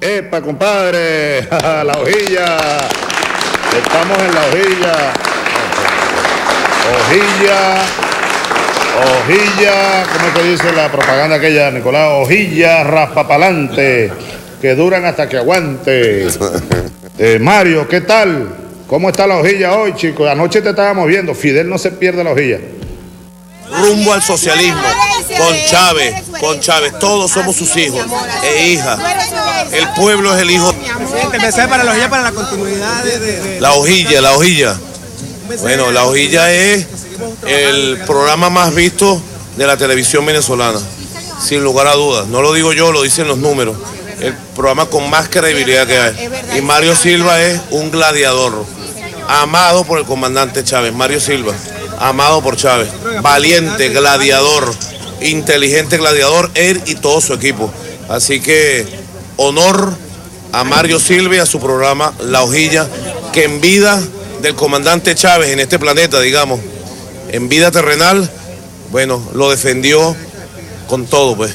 ¡Epa, compadre! La hojilla. Estamos en la hojilla. Hojilla, ¿cómo es que dice la propaganda aquella, Nicolás? Hojilla raspapalante, que duran hasta que aguante. Mario, ¿qué tal? ¿Cómo está la hojilla hoy, chicos? Anoche te estábamos viendo. Fidel no se pierde la hojilla. Rumbo al socialismo, con Chávez, todos somos sus hijos e hijas. El pueblo es el hijo. Presidente, mensaje para la hojilla, para la continuidad de... La hojilla. Bueno, la hojilla es el programa más visto de la televisión venezolana, sin lugar a dudas. No lo digo yo, lo dicen los números. El programa con más credibilidad que hay. Y Mario Silva es un gladiador, amado por el comandante Chávez. Mario Silva, amado por Chávez. Valiente, gladiador, inteligente gladiador, él y todo su equipo. Así que honor a Mario Silva y a su programa La Hojilla, que en vida del comandante Chávez en este planeta, digamos, en vida terrenal, bueno, lo defendió con todo, pues,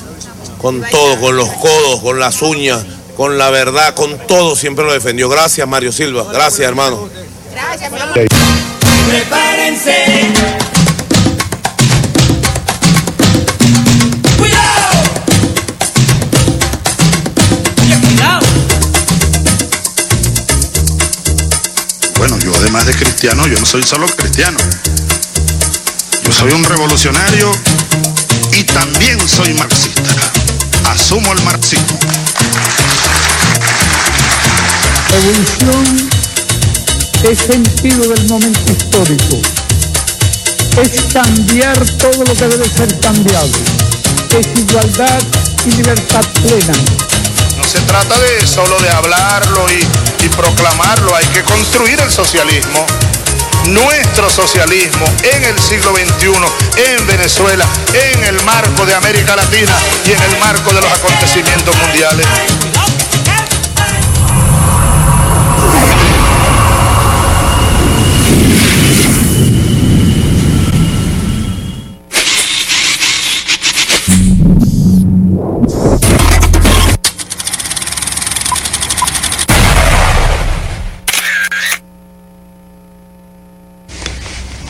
con todo, con los codos, con las uñas, con la verdad, con todo, siempre lo defendió. Gracias, Mario Silva, gracias, hermano. Gracias, prepárense. Bueno, yo además de cristiano, yo no soy solo cristiano. Yo soy un revolucionario y también soy marxista. Asumo el marxismo. Revolución es sentido del momento histórico. Es cambiar todo lo que debe ser cambiado. Es igualdad y libertad plena. No se trata de solo de hablarlo y proclamarlo, hay que construir el socialismo, nuestro socialismo en el siglo XXI, en Venezuela, en el marco de América Latina y en el marco de los acontecimientos mundiales.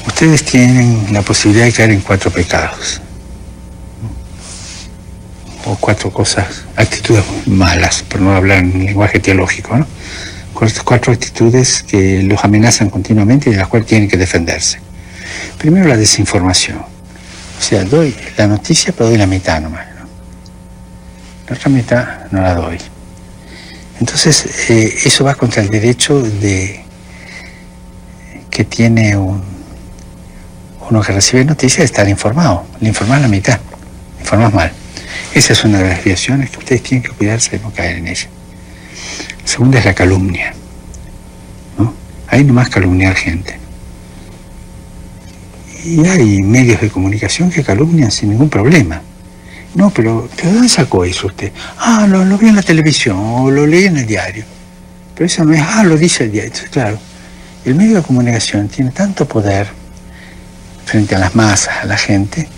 Ustedes tienen la posibilidad de caer en 4 pecados, o 4 cosas, actitudes malas, por no hablar en lenguaje teológico, ¿no? 4 actitudes que los amenazan continuamente y de las cuales tienen que defenderse. Primero, la desinformación. O sea, doy la noticia, pero doy la mitad nomás, ¿no? La otra mitad no la doy. Entonces, eso va contra el derecho que tiene uno que recibe noticias de estar informado. Le informas la mitad, le informas mal. Esa es una de las desviaciones que ustedes tienen que cuidarse de no caer en ella. La segunda es la calumnia, ¿no? Hay nomás calumniar gente. Y hay medios de comunicación que calumnian sin ningún problema. No, pero ¿de dónde sacó eso usted? Ah, lo vi en la televisión o lo leí en el diario. Pero eso no es, lo dice el diario. Entonces, claro, el medio de comunicación tiene tanto poder frente a las masas, a la gente,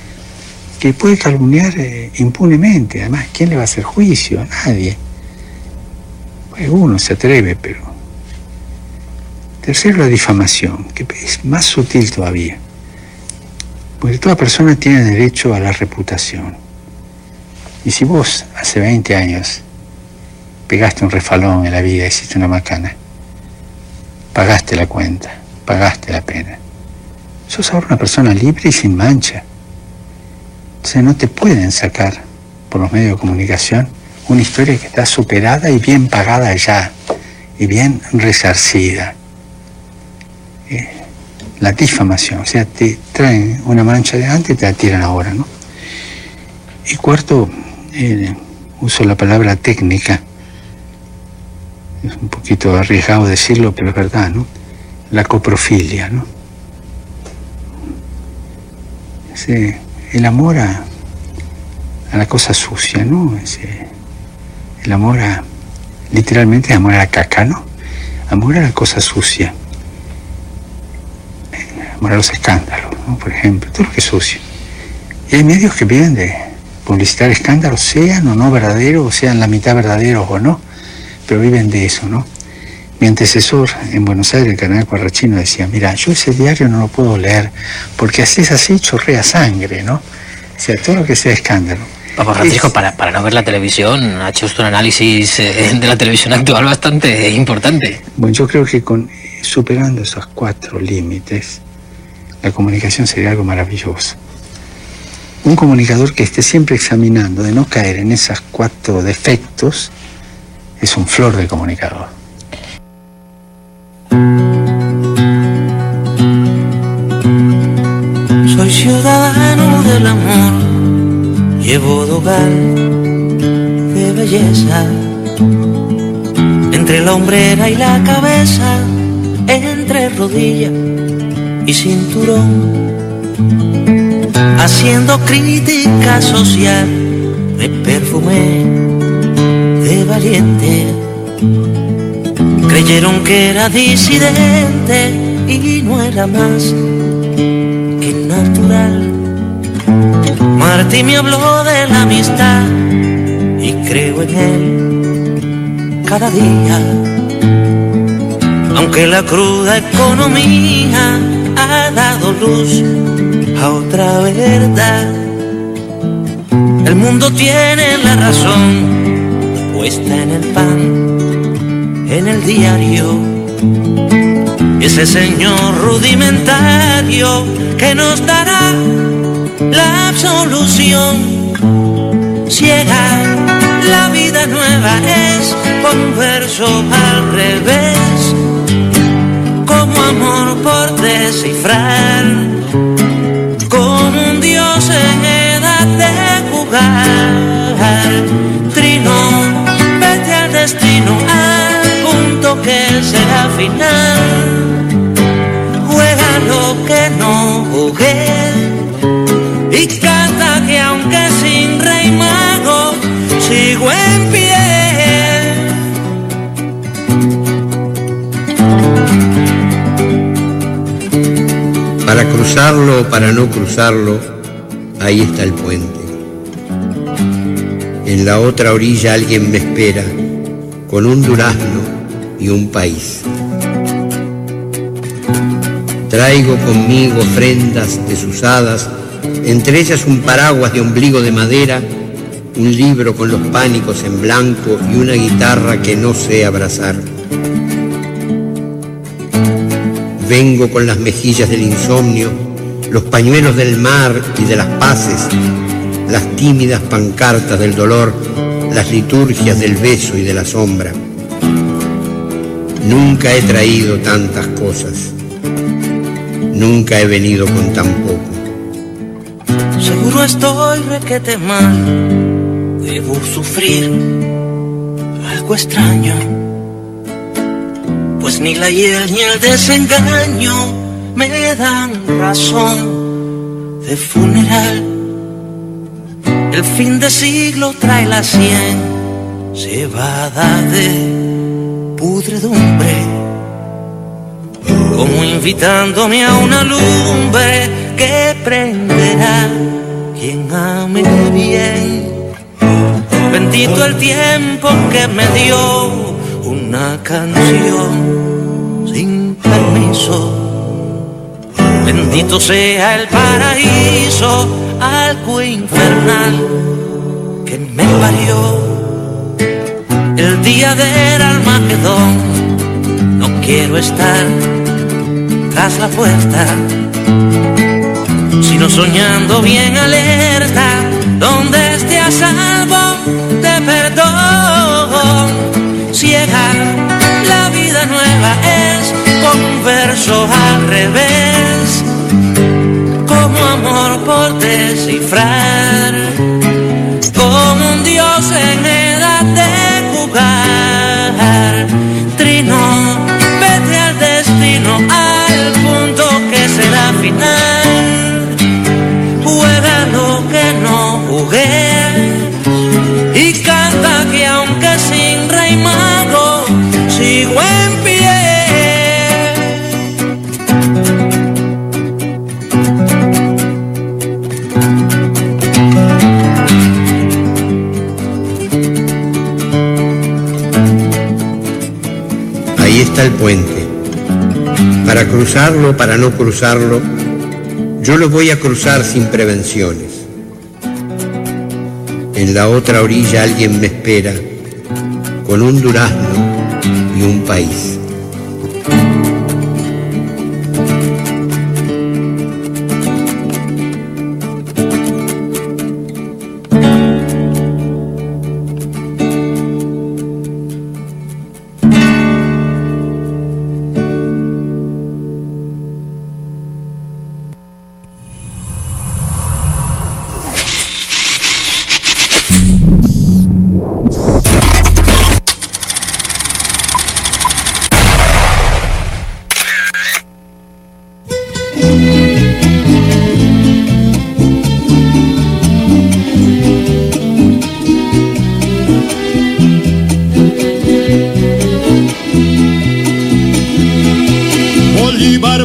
que puede calumniar impunemente. Además, ¿quién le va a hacer juicio? Nadie. Pues uno se atreve, pero... Tercero, la difamación, que es más sutil todavía. Porque toda persona tiene derecho a la reputación. Y si vos, hace 20 años, pegaste un refalón en la vida, hiciste una macana, pagaste la cuenta, pagaste la pena. Sos ahora una persona libre y sin mancha. Entonces no te pueden sacar por los medios de comunicación una historia que está superada y bien pagada ya, y bien resarcida. La difamación, o sea, te traen una mancha de antes y te la tiran ahora, ¿no? Y cuarto, uso la palabra técnica. Es un poquito arriesgado decirlo, pero es verdad, ¿no? La coprofilia, ¿no? El amor a la cosa sucia, ¿no? El amor literalmente, amor a la caca, ¿no? Amor a la cosa sucia. Amor a los escándalos, ¿no? Por ejemplo, todo lo que es sucio. Y hay medios que viven de publicitar escándalos, sean o no verdaderos, o sean la mitad verdaderos o no. pero viven de eso, ¿no? Mi antecesor en Buenos Aires, el cardenal Quarrachino, decía, mira, yo ese diario no lo puedo leer, porque haces así, chorrea sangre, ¿no? O sea, todo lo que sea escándalo. Papa Francisco, para no ver la televisión, ha hecho usted un análisis de la televisión actual bastante importante. Bueno, yo creo que superando esos 4 límites, la comunicación sería algo maravilloso. Un comunicador que esté siempre examinando de no caer en esos 4 defectos es un flor de comunicador. Soy ciudadano del amor, llevo dogal de belleza, entre la hombrera y la cabeza, entre rodilla y cinturón, haciendo crítica social, me perfumé de valiente. Creyeron que era disidente y no era más que natural. Martí me habló de la amistad y creo en él cada día. Aunque la cruda economía ha dado luz a otra verdad, el mundo tiene la razón puesta en el pan, en el diario. Ese señor rudimentario que nos dará la absolución. Ciega, la vida nueva es con verso al revés, como amor por descifrar, como un dios en edad de jugar. Trino, vete al destino, al punto que será final. Juega lo que no jugué y canta que aunque sin rey mago sigo en pie. Para cruzarlo o para no cruzarlo, ahí está el puente. En la otra orilla alguien me espera, con un durazno y un país. Traigo conmigo ofrendas desusadas, entre ellas un paraguas de ombligo de madera, un libro con los pánicos en blanco y una guitarra que no sé abrazar. Vengo con las mejillas del insomnio, los pañuelos del mar y de las paces, las tímidas pancartas del dolor, las liturgias del beso y de la sombra. Nunca he traído tantas cosas, nunca he venido con tan poco. Seguro estoy requete mal, debo sufrir algo extraño, pues ni la hiel ni el desengaño me dan razón de funeral. El fin de siglo trae la 100 cebada de pudredumbre, como invitándome a una lumbre que prenderá quien ame bien. Bendito el tiempo que me dio una canción sin permiso. Bendito sea el paraíso, algo infernal que me parió. El día del Armagedón no quiero estar tras la puerta, sino soñando bien alerta, donde esté a salvo de perdón. Ciega, la vida nueva es con verso al revés, como amor por descifrar, como un dios en edad de jugar. Trino, vete al destino, al punto que será final. Juega lo que no jugué y canta que aunque sin rey mago sigo en pie. está el puente. Para cruzarlo, para no cruzarlo, yo lo voy a cruzar sin prevenciones. En la otra orilla alguien me espera con un durazno y un país.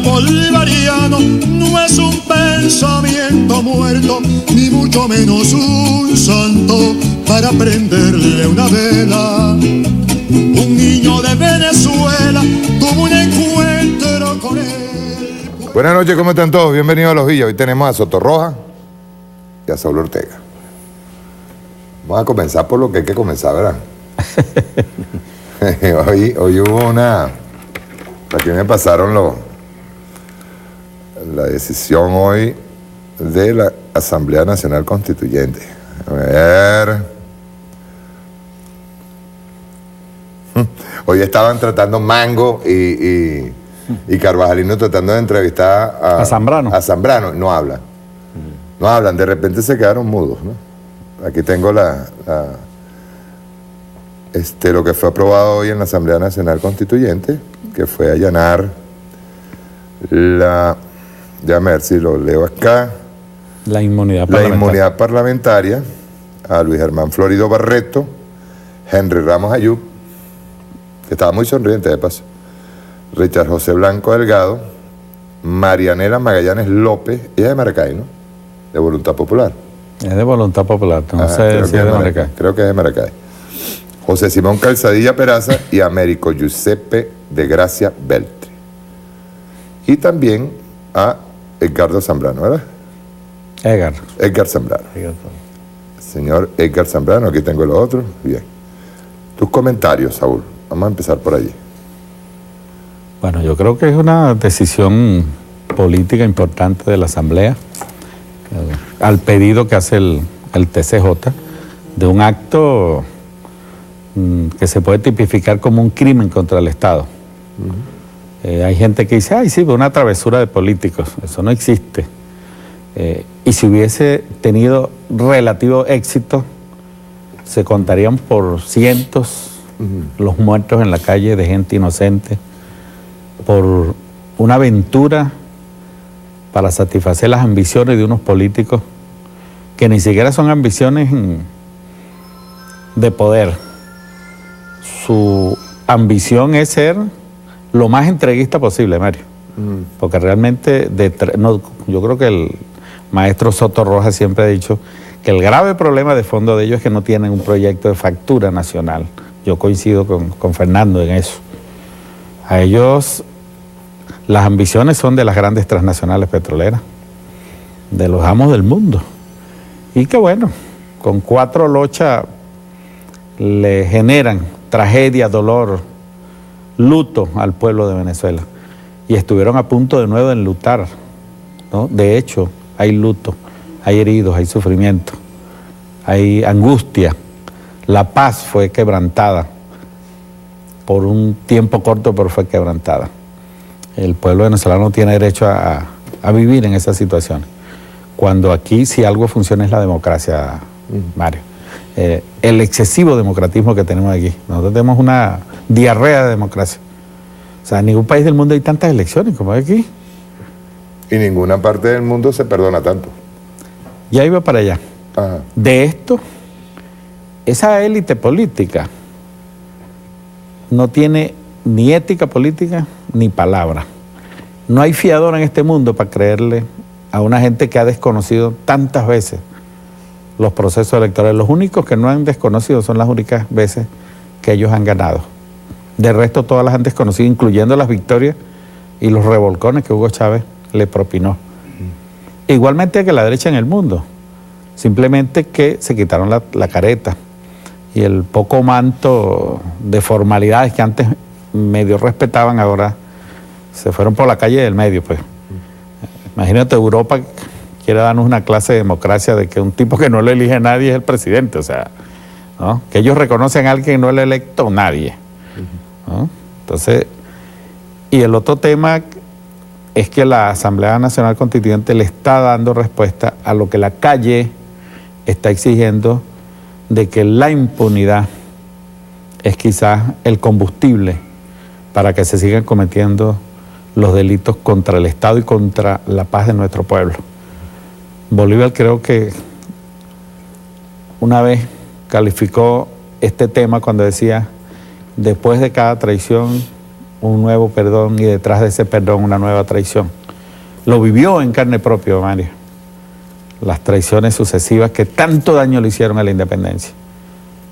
Bolivariano no es un pensamiento muerto, ni mucho menos un santo para prenderle una vela. Un niño de Venezuela tuvo un encuentro con él. Buenas noches, ¿cómo están todos? Bienvenidos a Los Villas. Hoy tenemos a Sotorroja y a Saúl Ortega. Vamos a comenzar por lo que hay que comenzar, ¿verdad? hoy hubo una... Aquí me pasaron la decisión hoy de la Asamblea Nacional Constituyente. A ver. Hoy estaban tratando Mango y Carvajalino tratando de entrevistar a Zambrano. A Zambrano. No hablan. No hablan. De repente se quedaron mudos, ¿no? Aquí tengo lo que fue aprobado hoy en la Asamblea Nacional Constituyente, que fue allanar déjame ver si lo leo acá. La inmunidad parlamentaria a Luis Germán Florido Barreto, Henry Ramos Ayub, que estaba muy sonriente de paso, Richard José Blanco Delgado, Marianela Magallanes López, ella es de Maracay, ¿no? De Voluntad Popular. Es de Voluntad Popular, no sé si es de Maracay. Creo que es de Maracay. José Simón Calzadilla Peraza y Américo Giuseppe de Gracia Beltri. Y también a Edgardo Zambrano, ¿verdad? Edgar Zambrano. Señor Edgar Zambrano, aquí tengo los otros. Bien. Tus comentarios, Saúl. Vamos a empezar por allí. Bueno, yo creo que es una decisión política importante de la Asamblea, al pedido que hace el TCJ, de un acto que se puede tipificar como un crimen contra el Estado. Hay gente que dice, ay, sí, una travesura de políticos. Eso no existe. Y si hubiese tenido relativo éxito, se contarían por cientos los muertos en la calle de gente inocente, por una aventura para satisfacer las ambiciones de unos políticos que ni siquiera son ambiciones de poder. Su ambición es ser lo más entreguista posible, Mario. Porque realmente, yo creo que el maestro Sotorroja siempre ha dicho que el grave problema de fondo de ellos es que no tienen un proyecto de factura nacional. Yo coincido con Fernando en eso. A ellos las ambiciones son de las grandes transnacionales petroleras, de los amos del mundo. Y que bueno, con 4 lochas le generan tragedia, dolor, luto al pueblo de Venezuela. Y estuvieron a punto de nuevo de enlutar, ¿no? De hecho, hay luto, hay heridos, hay sufrimiento, hay angustia. La paz fue quebrantada por un tiempo corto, pero fue quebrantada. El pueblo venezolano tiene derecho a vivir en esas situaciones. Cuando aquí, si algo funciona, es la democracia, Mario. El excesivo democratismo que tenemos aquí. Nosotros tenemos una diarrea de democracia. O sea, en ningún país del mundo hay tantas elecciones como hay aquí. Y ninguna parte del mundo se perdona tanto. Ya iba para allá. Ajá. De esto, esa élite política no tiene ni ética política ni palabra. No hay fiador en este mundo para creerle a una gente que ha desconocido tantas veces los procesos electorales. Los únicos que no han desconocido son las únicas veces que ellos han ganado. De resto, todas las han desconocido, incluyendo las victorias y los revolcones que Hugo Chávez le propinó. Igualmente que la derecha en el mundo, simplemente que se quitaron la careta y el poco manto de formalidades que antes medio respetaban, ahora se fueron por la calle del medio, pues. Imagínate, Europa quiere darnos una clase de democracia de que un tipo que no lo elige nadie es el presidente, o sea, ¿no? Que ellos reconocen a alguien que no le ha electo nadie, ¿no? Entonces, y el otro tema es que la Asamblea Nacional Constituyente le está dando respuesta a lo que la calle está exigiendo, de que la impunidad es quizás el combustible para que se sigan cometiendo los delitos contra el Estado y contra la paz de nuestro pueblo. Bolívar creo que una vez calificó este tema cuando decía: después de cada traición, un nuevo perdón, y detrás de ese perdón, una nueva traición. Lo vivió en carne propia, Mario. Las traiciones sucesivas que tanto daño le hicieron a la independencia.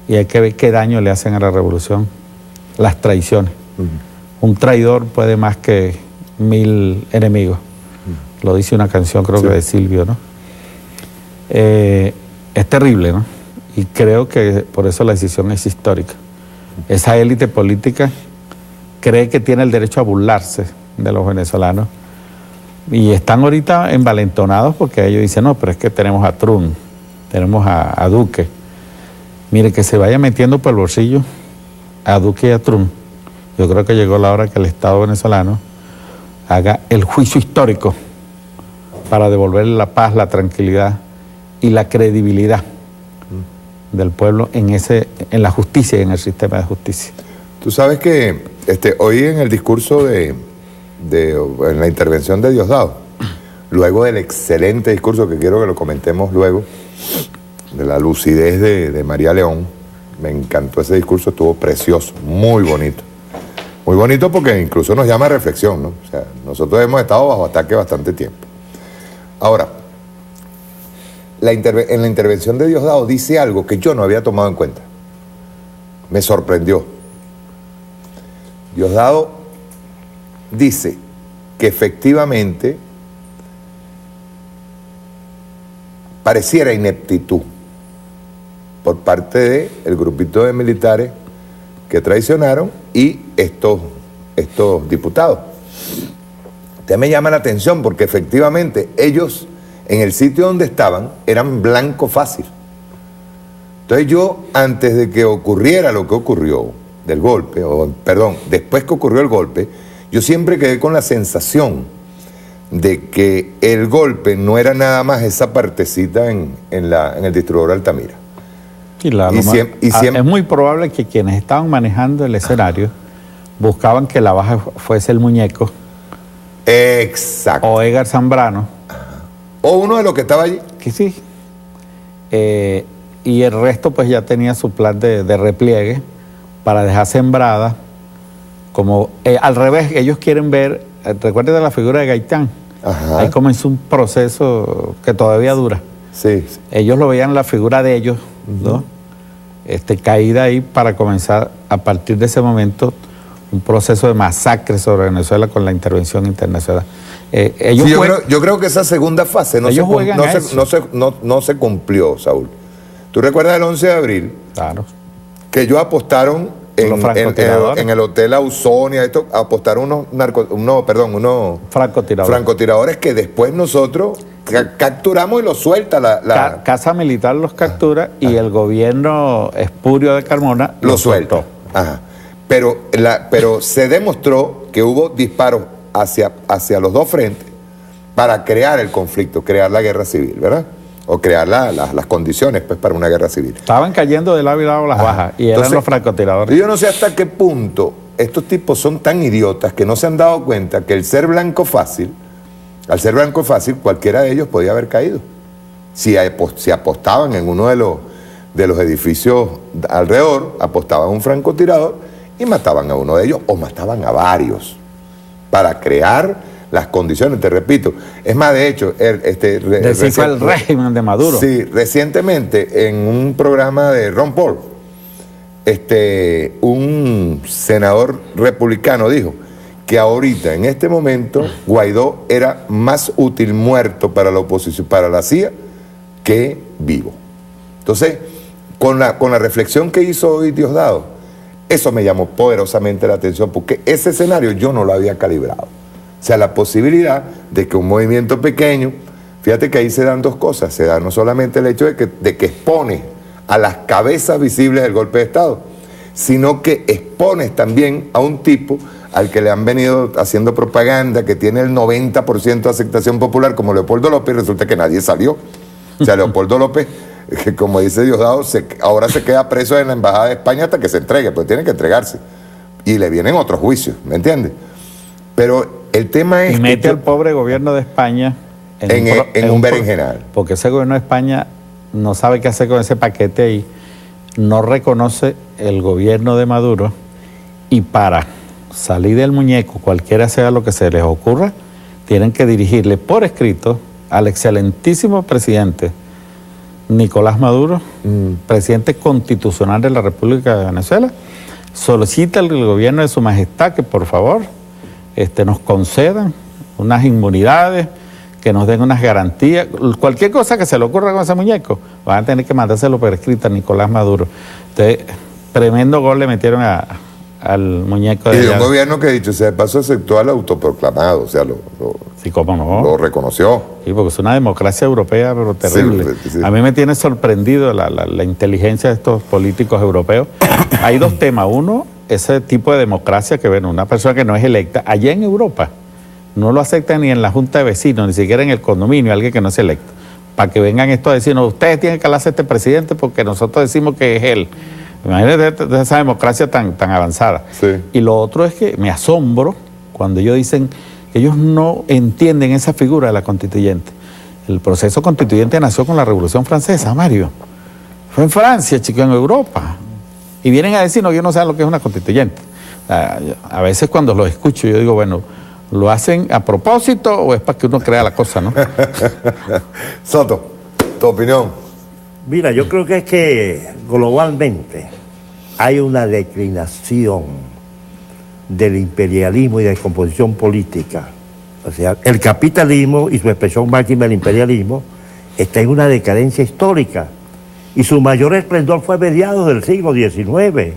Y hay que ver qué daño le hacen a la revolución las traiciones. Un traidor puede más que 1000 enemigos. Lo dice una canción, creo que de Silvio, ¿no? Es terrible, ¿no? Y creo que por eso la decisión es histórica. Esa élite política cree que tiene el derecho a burlarse de los venezolanos y están ahorita envalentonados porque ellos dicen: no, pero es que tenemos a Trump, tenemos a Duque. Mire, que se vaya metiendo por el bolsillo a Duque y a Trump. Yo creo que llegó la hora que el Estado venezolano haga el juicio histórico para devolverle la paz, la tranquilidad y la credibilidad del pueblo en la justicia y en el sistema de justicia. Tú sabes que hoy en el discurso en la intervención de Diosdado, luego del excelente discurso que quiero que lo comentemos luego, de la lucidez de María León, me encantó ese discurso, estuvo precioso, muy bonito. Muy bonito porque incluso nos llama a reflexión, ¿no? O sea, nosotros hemos estado bajo ataque bastante tiempo. Ahora, en la intervención de Diosdado dice algo que yo no había tomado en cuenta. Me sorprendió. Diosdado dice que efectivamente pareciera ineptitud por parte del grupito de militares que traicionaron y estos diputados. Usted me llama la atención porque efectivamente ellos en el sitio donde estaban eran blanco fácil. Entonces yo, antes de que ocurriera lo que ocurrió del golpe, después que ocurrió el golpe, yo siempre quedé con la sensación de que el golpe no era nada más esa partecita en el distribuidor Altamira. Es muy probable que quienes estaban manejando el escenario buscaban que la baja fuese el Muñeco. Exacto. O Edgar Zambrano. O uno de los que estaba allí. Que sí. Y el resto pues ya tenía su plan de repliegue para dejar sembrada, como al revés, ellos quieren ver, recuerden de la figura de Gaitán. Ajá. Ahí comenzó un proceso que todavía dura. Sí. Ellos lo veían la figura de ellos, ¿no? Caída ahí para comenzar a partir de ese momento un proceso de masacre sobre Venezuela con la intervención internacional. Yo creo que esa segunda fase no se cumplió, Saúl. ¿Tú recuerdas el 11 de abril? Claro. Que ellos apostaron en el Hotel Ausonia, apostaron unos francotiradores que después nosotros capturamos y los suelta Casa Militar los captura y el gobierno espurio de Carmona los sueltó. Ajá. Pero se demostró que hubo disparos hacia los dos frentes para crear el conflicto, crear la guerra civil, ¿verdad? O crear las condiciones pues, para una guerra civil. Estaban cayendo de lado y lado las bajas y eran los francotiradores. Yo no sé hasta qué punto estos tipos son tan idiotas que no se han dado cuenta que al ser blanco fácil, cualquiera de ellos podía haber caído. Si apostaban en uno de los edificios alrededor, apostaban un francotirador y mataban a uno de ellos o mataban a varios para crear las condiciones, te repito. Es más, de hecho, fue el régimen de Maduro. Sí, recientemente en un programa de Ron Paul, un senador republicano dijo que ahorita, en este momento, Guaidó era más útil muerto para la oposición, para la CIA, que vivo. Entonces, con la reflexión que hizo hoy Diosdado, eso me llamó poderosamente la atención, porque ese escenario yo no lo había calibrado. O sea, la posibilidad de que un movimiento pequeño, fíjate que ahí se dan dos cosas, se da no solamente el hecho de que expone a las cabezas visibles del golpe de Estado, sino que expones también a un tipo al que le han venido haciendo propaganda, que tiene el 90% de aceptación popular, como Leopoldo López, y resulta que nadie salió. O sea, Leopoldo López, que como dice Diosdado, ahora se queda preso en la Embajada de España hasta que se entregue, pues tiene que entregarse. Y le vienen otros juicios, ¿me entiendes? Pero el tema es... Y mete al pobre gobierno de España en un berenjenal. Porque ese gobierno de España no sabe qué hacer con ese paquete ahí, no reconoce el gobierno de Maduro, y para salir del muñeco, cualquiera sea lo que se les ocurra, tienen que dirigirle por escrito al excelentísimo presidente Nicolás Maduro, presidente constitucional de la República de Venezuela, solicita al gobierno de su majestad que por favor nos concedan unas inmunidades, que nos den unas garantías, cualquier cosa que se le ocurra con ese muñeco, van a tener que mandárselo por escrito a Nicolás Maduro. Entonces, tremendo gol le metieron al muñeco de... Y de un gobierno que, dicho sea de paso, aceptó al autoproclamado, o sea, sí, cómo no. Lo reconoció. Sí, porque es una democracia europea, pero terrible. Sí. A mí me tiene sorprendido la inteligencia de estos políticos europeos. Hay dos temas. Uno, ese tipo de democracia que ven una persona que no es electa. Allá en Europa no lo aceptan ni en la junta de vecinos, ni siquiera en el condominio, alguien que no es electo. Para que vengan estos a decirnos, ustedes tienen que hablarse a este presidente porque nosotros decimos que es él. Imagínate esa democracia tan avanzada. Sí. Y lo otro es que me asombro cuando ellos dicen que ellos no entienden esa figura de la constituyente. El proceso constituyente nació con la Revolución Francesa, Mario. Fue en Francia, chico, en Europa. Y vienen a decirnos que ellos no saben lo que es una constituyente. A veces cuando los escucho yo digo, bueno, ¿lo hacen a propósito o es para que uno crea la cosa, no? Soto, tu opinión. Mira, yo creo que es que globalmente hay una declinación del imperialismo y de descomposición política. O sea, el capitalismo y su expresión máxima, el imperialismo, está en una decadencia histórica. Y su mayor esplendor fue a mediados del siglo XIX.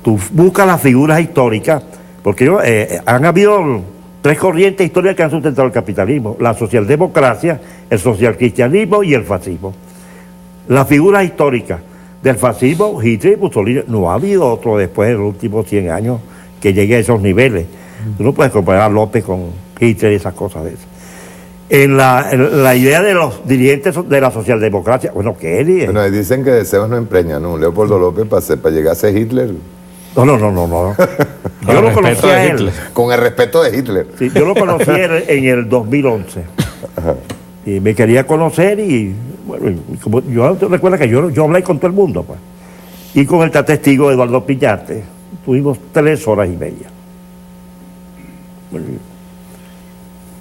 Tú buscas las figuras históricas, porque han habido tres corrientes históricas que han sustentado el capitalismo: la socialdemocracia, el socialcristianismo y el fascismo. Las figuras históricas del fascismo, Hitler y Mussolini, no ha habido otro después de los últimos 100 años que llegue a esos niveles. Tú no puedes comparar a López con Hitler y esas cosas de esas. En la idea de los dirigentes de la socialdemocracia, bueno, ¿qué es? Bueno, dicen que deseos no empreñan, ¿no? Leopoldo López para llegar a ser Hitler. No. Yo lo conocí a él. Con el respeto de Hitler. Sí, yo lo conocí en el 2011. Ajá. Y me quería conocer y, bueno, como yo recuerdo que yo hablé con todo el mundo, pues. Y con el testigo Eduardo Piñate, tuvimos 3 horas y media. Bueno,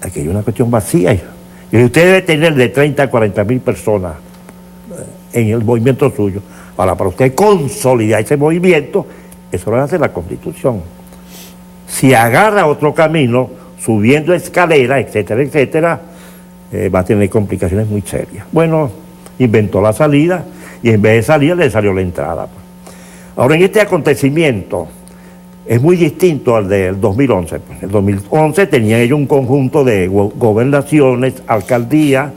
aquí hay una cuestión vacía. Y usted debe tener de 30 a 40 mil personas en el movimiento suyo. Ahora, para usted consolidar ese movimiento, eso lo hace la Constitución. Si agarra otro camino, subiendo escaleras, etcétera, etcétera, va a tener complicaciones muy serias. Bueno, inventó la salida y en vez de salir le salió la entrada. Ahora, en este acontecimiento es muy distinto al del 2011. En el 2011 tenían ellos un conjunto de gobernaciones, alcaldías,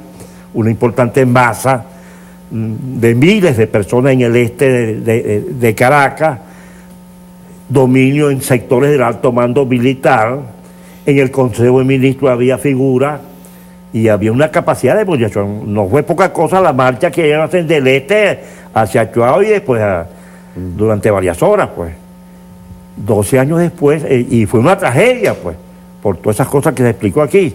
una importante masa de miles de personas en el este de Caracas, dominio en sectores del alto mando militar. En el Consejo de Ministros había figuras y había una capacidad de proyección. No fue poca cosa la marcha que ellos hacen del este hacia Chuao y después durante varias horas, pues. 12 años después, y fue una tragedia, pues, por todas esas cosas que se explicó aquí.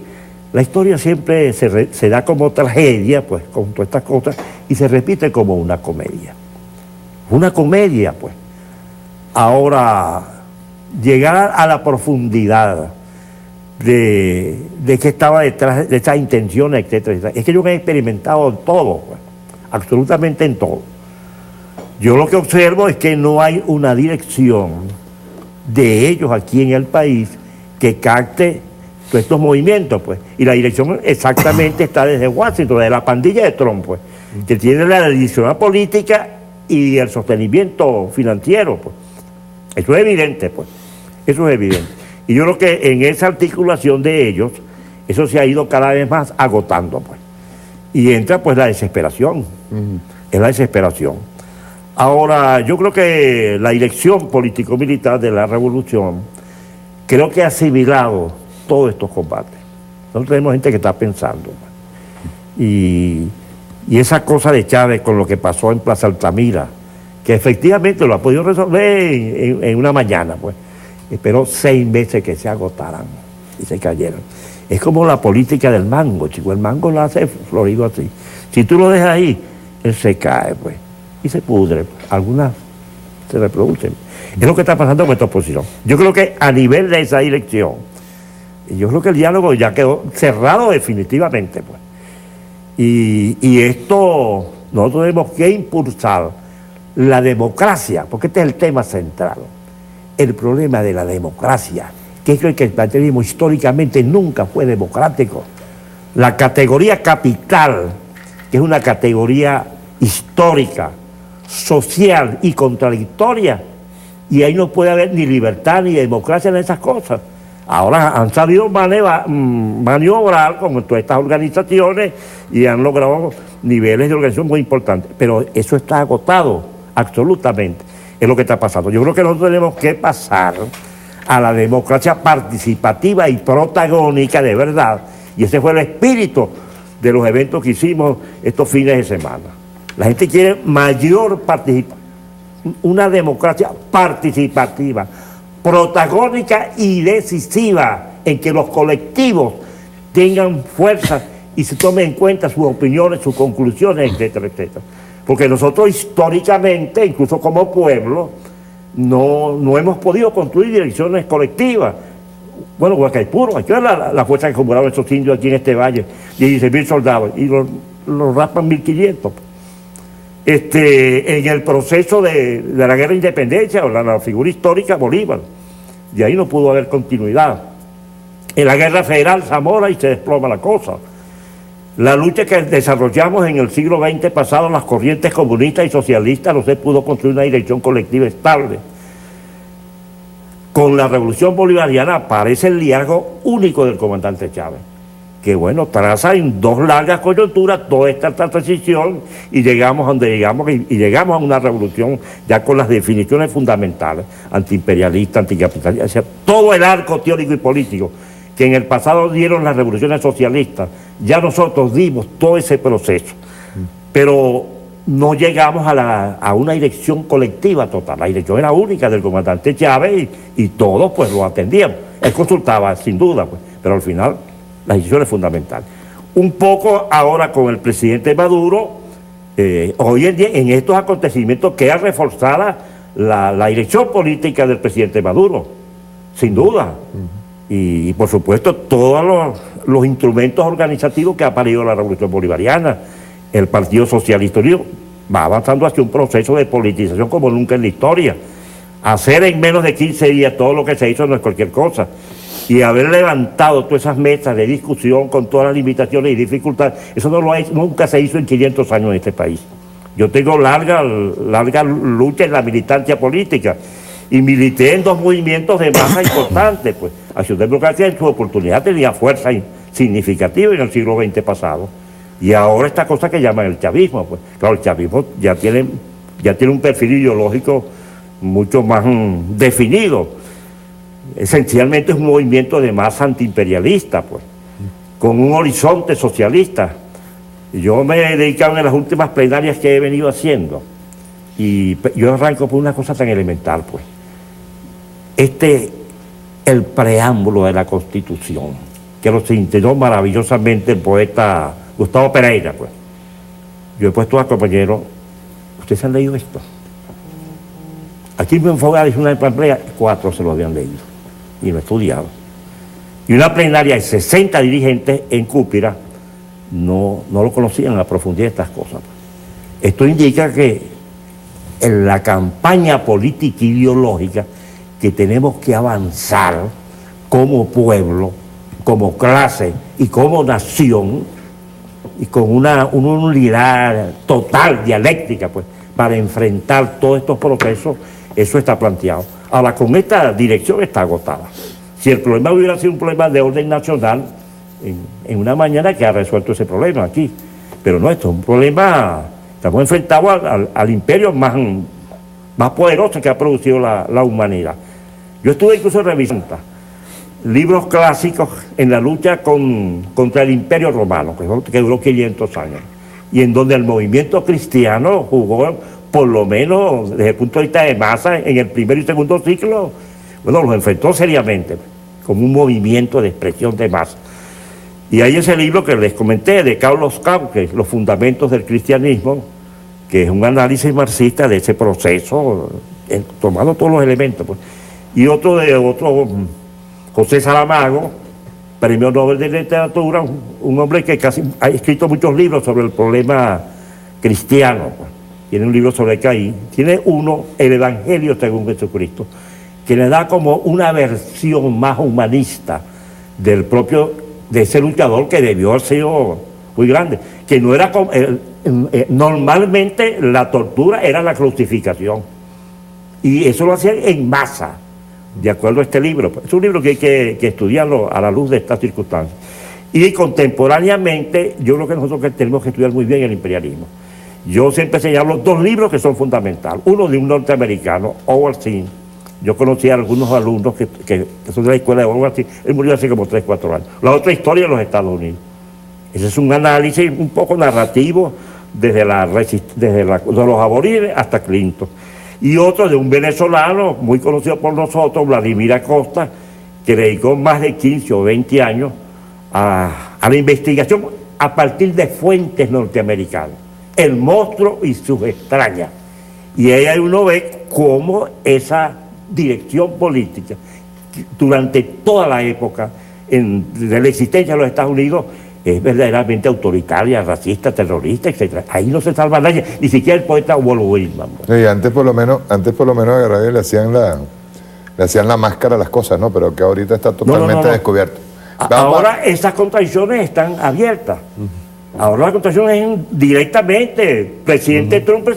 La historia siempre se da como tragedia, pues, con todas estas cosas, y se repite como una comedia. Una comedia, pues. Ahora, llegar a la profundidad de qué estaba detrás de esas intenciones, etcétera, etcétera. Es que yo he experimentado todo, pues, absolutamente en todo. Yo lo que observo es que no hay una dirección de ellos aquí en el país que capte todos estos movimientos, pues. Y la dirección exactamente está desde Washington, de la pandilla de Trump, pues, que tiene la dirección política y el sostenimiento financiero, pues. Eso es evidente, pues. Eso es evidente. Y yo creo que en esa articulación de ellos, eso se ha ido cada vez más agotando, pues. Y entra, pues, la desesperación. Es la desesperación. Ahora, yo creo que la dirección político-militar de la revolución, creo que ha asimilado todos estos combates. Nosotros tenemos gente que está pensando. Y esa cosa de Chávez con lo que pasó en Plaza Altamira, que efectivamente lo ha podido resolver en una mañana, pues. Esperó 6 meses que se agotaran y se cayeran. Es como la política del mango, chico. El mango lo hace florido así. Si tú lo dejas ahí, él se cae, pues, y se pudre. Algunas se reproducen. Es lo que está pasando con esta oposición. Yo creo que a nivel de esa dirección, yo creo que el diálogo ya quedó cerrado definitivamente, pues. Y esto, nosotros tenemos que impulsar la democracia, porque este es el tema central. El problema de la democracia, que es que el patriotismo históricamente nunca fue democrático. La categoría capital, que es una categoría histórica, social y contradictoria, y ahí no puede haber ni libertad ni democracia en esas cosas. Ahora han sabido maniobrar con todas estas organizaciones y han logrado niveles de organización muy importantes, pero eso está agotado absolutamente. Es lo que está pasando. Yo creo que nosotros tenemos que pasar a la democracia participativa y protagónica de verdad, y ese fue el espíritu de los eventos que hicimos estos fines de semana. La gente quiere mayor participación, una democracia participativa, protagónica y decisiva, en que los colectivos tengan fuerza y se tomen en cuenta sus opiniones, sus conclusiones, etcétera, etcétera. Porque nosotros históricamente, incluso como pueblo, no hemos podido construir direcciones colectivas. Bueno, Huacaipuro, aquí es la fuerza que acumularon esos indios aquí en este valle, 16.000 soldados, y los raspan 1.500. En el proceso de la guerra de independencia, o la figura histórica, Bolívar, y ahí no pudo haber continuidad. En la guerra federal, Zamora, y se desploma la cosa. La lucha que desarrollamos en el siglo XX pasado, las corrientes comunistas y socialistas, no se pudo construir una dirección colectiva estable. Con la revolución bolivariana aparece el liderazgo único del comandante Chávez, que bueno, traza en 2 largas coyunturas toda esta transición y llegamos a donde llegamos, y llegamos a una revolución ya con las definiciones fundamentales, antiimperialista, anticapitalista, o sea, todo el arco teórico y político que en el pasado dieron las revoluciones socialistas, ya nosotros dimos todo ese proceso, pero no llegamos a una dirección colectiva total. La dirección era única del comandante Chávez y todos pues lo atendíamos. Él consultaba sin duda, pues, pero al final la decisión es fundamental. Un poco ahora con el presidente Maduro, hoy en día en estos acontecimientos queda reforzada la dirección política del presidente Maduro, sin duda. Y por supuesto todos los instrumentos organizativos que ha parido la revolución bolivariana. El Partido Socialista Unido va avanzando hacia un proceso de politización como nunca en la historia. Hacer en menos de 15 días todo lo que se hizo no es cualquier cosa. Y haber levantado todas esas mesas de discusión con todas las limitaciones y dificultades, eso nunca se hizo en 500 años en este país. Yo tengo larga lucha en la militancia política y milité en 2 movimientos de masa importantes, pues. Acción Democrática en su oportunidad tenía fuerza significativa en el siglo XX pasado. Y ahora esta cosa que llaman el chavismo, pues. Claro, el chavismo ya tiene un perfil ideológico mucho más definido. Esencialmente es un movimiento de masa antiimperialista, pues, con un horizonte socialista. Yo me he dedicado en las últimas plenarias que he venido haciendo, y yo arranco por una cosa tan elemental, pues. El preámbulo de la Constitución, que lo sintetizó maravillosamente el poeta Gustavo Pereira, pues. Yo he puesto a compañeros, ¿ustedes han leído esto? Aquí en Fogada hizo una asamblea, 4 se lo habían leído y lo estudiado. Y una plenaria de 60 dirigentes en Cúpira no lo conocían a profundidad estas cosas. Esto indica que en la campaña política ideológica que tenemos que avanzar como pueblo, como clase y como nación, y con una unidad total, dialéctica, pues, para enfrentar todos estos procesos. Eso está planteado. Ahora, con esta dirección está agotada. Si el problema hubiera sido un problema de orden nacional, en una mañana que ha resuelto ese problema aquí. Pero no, esto es un problema, estamos enfrentados al imperio más poderoso que ha producido la humanidad. Yo estuve incluso revisando libros clásicos en la lucha contra el imperio romano, que duró 500 años, y en donde el movimiento cristiano jugó, por lo menos desde el punto de vista de masa, en el primer y segundo siglo, bueno, los enfrentó seriamente, como un movimiento de expresión de masa. Y hay ese libro que les comenté, de Carlos Cauque, Los fundamentos del cristianismo, que es un análisis marxista de ese proceso, tomando todos los elementos, pues. Y otro José Saramago, Premio Nobel de Literatura, un hombre que casi ha escrito muchos libros sobre el problema cristiano, pues. Tiene un libro sobre Caín, tiene uno, El Evangelio según Jesucristo, que le da como una versión más humanista de ese luchador que debió haber sido muy grande, que no era como, normalmente la tortura era la crucificación, y eso lo hacían en masa, de acuerdo a este libro. Es un libro que hay que estudiarlo a la luz de estas circunstancias. Y contemporáneamente, yo creo que nosotros tenemos que estudiar muy bien el imperialismo. Yo siempre señalo dos libros que son fundamentales. Uno de un norteamericano, Howard Zinn. Yo conocí a algunos alumnos que son de la escuela de Howard Zinn. Él murió hace como 3 o 4 años. La otra, Historia de los Estados Unidos. Ese es un análisis un poco narrativo desde los aborígenes hasta Clinton. Y otro de un venezolano muy conocido por nosotros, Vladimir Acosta, que dedicó más de 15 o 20 años a la investigación a partir de fuentes norteamericanas. El monstruo y sus extrañas. Y ahí uno ve cómo esa dirección política, durante toda la época de la existencia de los Estados Unidos, es verdaderamente autoritaria, racista, terrorista, etc. Ahí no se salva nadie, ni siquiera el poeta Walt Whitman. Sí, antes por lo menos a Garrayo le hacían la máscara a las cosas, ¿no? Pero que ahorita está totalmente descubierto. Ahora esas contradicciones están abiertas. Ahora la contradicción es directamente presidente Trump,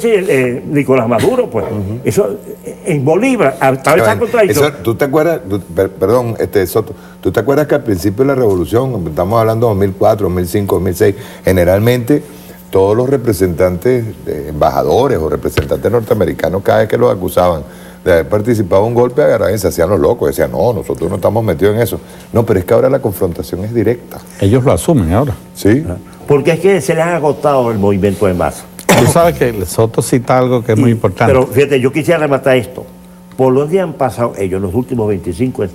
Nicolás Maduro, pues. Eso en Bolívar, estaba esa contradicción. ¿Tú te acuerdas, perdón, Soto, tú te acuerdas que al principio de la revolución, estamos hablando de 2004, 2005, 2006, generalmente todos los representantes, embajadores o representantes norteamericanos, cada vez que los acusaban de haber participado en un golpe, agarraban y se hacían los locos, decían, no, nosotros no estamos metidos en eso. No, pero es que ahora la confrontación es directa. Ellos lo asumen ahora. Sí. Porque es que se les ha agotado el movimiento de masa. Tú sabes que Soto cita algo que es muy importante. Pero fíjate, yo quisiera rematar esto. Por los días han pasado ellos, los últimos 25,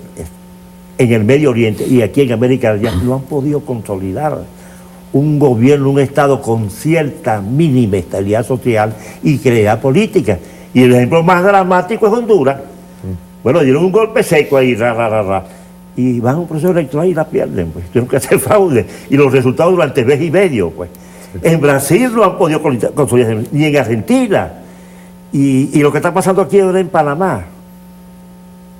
en el Medio Oriente y aquí en América ya no han podido consolidar un gobierno, un Estado con cierta mínima estabilidad social y creatividad política. Y el ejemplo más dramático es Honduras. Bueno, dieron un golpe seco ahí, y van a un proceso electoral y la pierden, pues. Tienen que hacer fraude. Y los resultados durante mes y medio, pues. En Brasil no han podido consolidar, ni en Argentina. Y lo que está pasando aquí ahora en Panamá.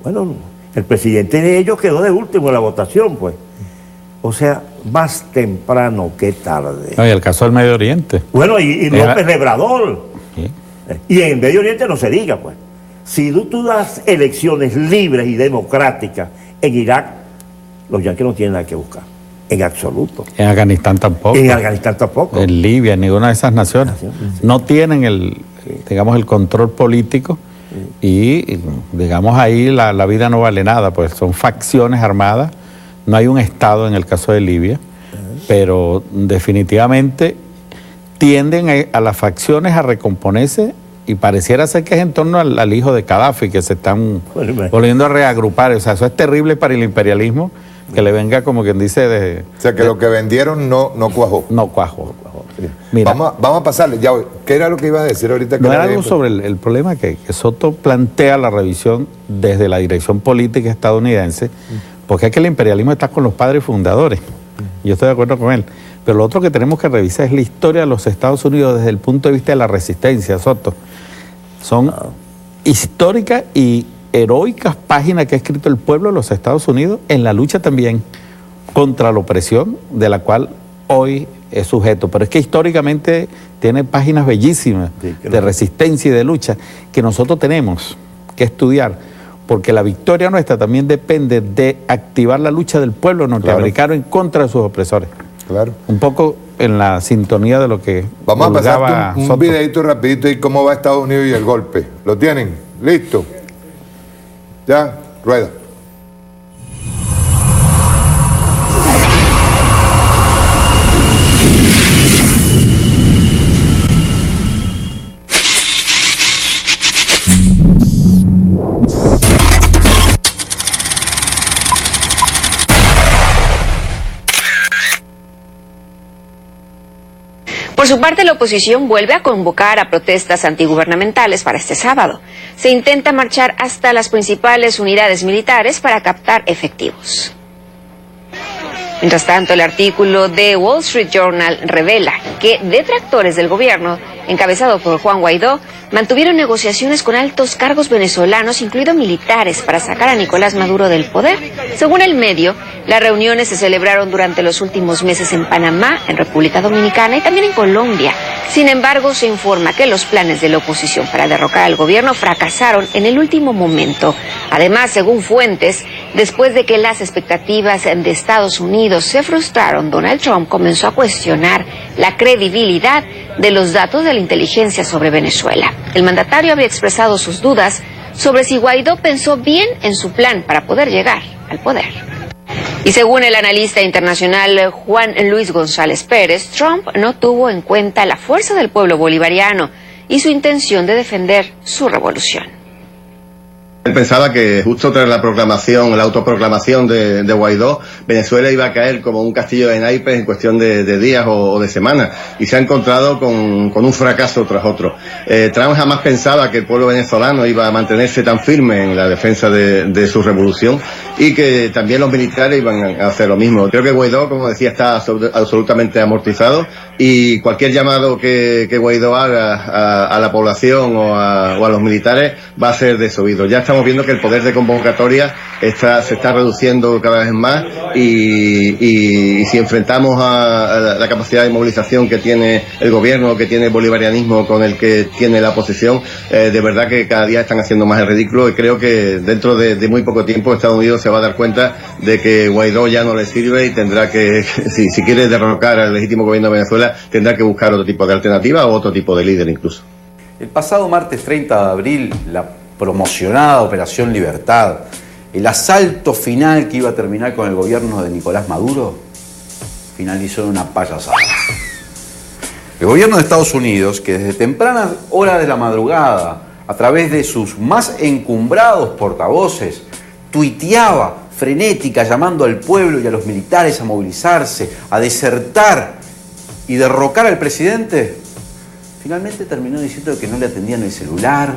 Bueno, el presidente de ellos quedó de último en la votación, pues. O sea, más temprano que tarde. No, y el caso del Medio Oriente. Bueno, y López Obrador. ¿Sí? Y en el Medio Oriente no se diga, pues. Si tú das elecciones libres y democráticas en Irak, los yanquis no tienen nada que buscar, en absoluto. En Afganistán tampoco. En Afganistán tampoco. En Libia, en ninguna de esas naciones. No tienen el control político y, digamos, ahí la vida no vale nada, pues son facciones armadas, no hay un Estado en el caso de Libia, pero definitivamente tienden a las facciones a recomponerse. Y pareciera ser que es en torno al hijo de Gaddafi que se están volviendo a reagrupar. O sea, eso es terrible para el imperialismo, que le venga como quien dice o sea, que lo que vendieron no cuajó. No cuajó. Sí. Mira, vamos a pasarle. Ya, ¿qué era lo que ibas a decir ahorita? No era algo sobre el problema que Soto plantea la revisión desde la dirección política estadounidense, porque es que el imperialismo está con los padres fundadores. Yo estoy de acuerdo con él. Pero lo otro que tenemos que revisar es la historia de los Estados Unidos desde el punto de vista de la resistencia, Soto. Son históricas y heroicas páginas que ha escrito el pueblo de los Estados Unidos en la lucha también contra la opresión de la cual hoy es sujeto. Pero es que históricamente tiene páginas bellísimas de resistencia y de lucha que nosotros tenemos que estudiar, porque la victoria nuestra también depende de activar la lucha del pueblo norteamericano en contra de sus opresores. Claro. Un poco en la sintonía de lo que vamos a pasar un videito rapidito y cómo va Estados Unidos y el golpe. ¿Lo tienen? ¿Listo? Ya, rueda. Por su parte, la oposición vuelve a convocar a protestas antigubernamentales para este sábado. Se intenta marchar hasta las principales unidades militares para captar efectivos. Mientras tanto, el artículo de Wall Street Journal revela que detractores del gobierno, encabezado por Juan Guaidó, mantuvieron negociaciones con altos cargos venezolanos, incluidos militares, para sacar a Nicolás Maduro del poder. Según el medio, las reuniones se celebraron durante los últimos meses en Panamá, en República Dominicana y también en Colombia. Sin embargo, se informa que los planes de la oposición para derrocar al gobierno fracasaron en el último momento. Además, según fuentes, después de que las expectativas de Estados Unidos se frustraron, Donald Trump comenzó a cuestionar la credibilidad de los datos de la inteligencia sobre Venezuela. El mandatario había expresado sus dudas sobre si Guaidó pensó bien en su plan para poder llegar al poder. Y según el analista internacional Juan Luis González Pérez, Trump no tuvo en cuenta la fuerza del pueblo bolivariano y su intención de defender su revolución. Él pensaba que justo tras la proclamación, la autoproclamación de Guaidó, Venezuela iba a caer como un castillo de naipes en cuestión de días o de semanas, y se ha encontrado con un fracaso tras otro. Trump jamás pensaba que el pueblo venezolano iba a mantenerse tan firme en la defensa de su revolución, y que también los militares iban a hacer lo mismo. Creo que Guaidó, como decía, está absolutamente amortizado, y cualquier llamado que Guaidó haga a la población o a los militares va a ser desoído. Ya estamos viendo que el poder de convocatoria se está reduciendo cada vez más, y si enfrentamos a la capacidad de movilización que tiene el gobierno, que tiene el bolivarianismo con el que tiene la oposición, de verdad que cada día están haciendo más el ridículo, y creo que dentro de muy poco tiempo Estados Unidos se va a dar cuenta de que Guaidó ya no le sirve, y tendrá que, si quiere derrocar al legítimo gobierno de Venezuela, tendrá que buscar otro tipo de alternativa o otro tipo de líder incluso. El pasado martes 30 de abril, la promocionada Operación Libertad, el asalto final que iba a terminar con el gobierno de Nicolás Maduro, finalizó en una payasada. El gobierno de Estados Unidos, que desde tempranas horas de la madrugada, a través de sus más encumbrados portavoces, tuiteaba frenética llamando al pueblo y a los militares a movilizarse, a desertar y derrocar al presidente, finalmente terminó diciendo que no le atendían el celular,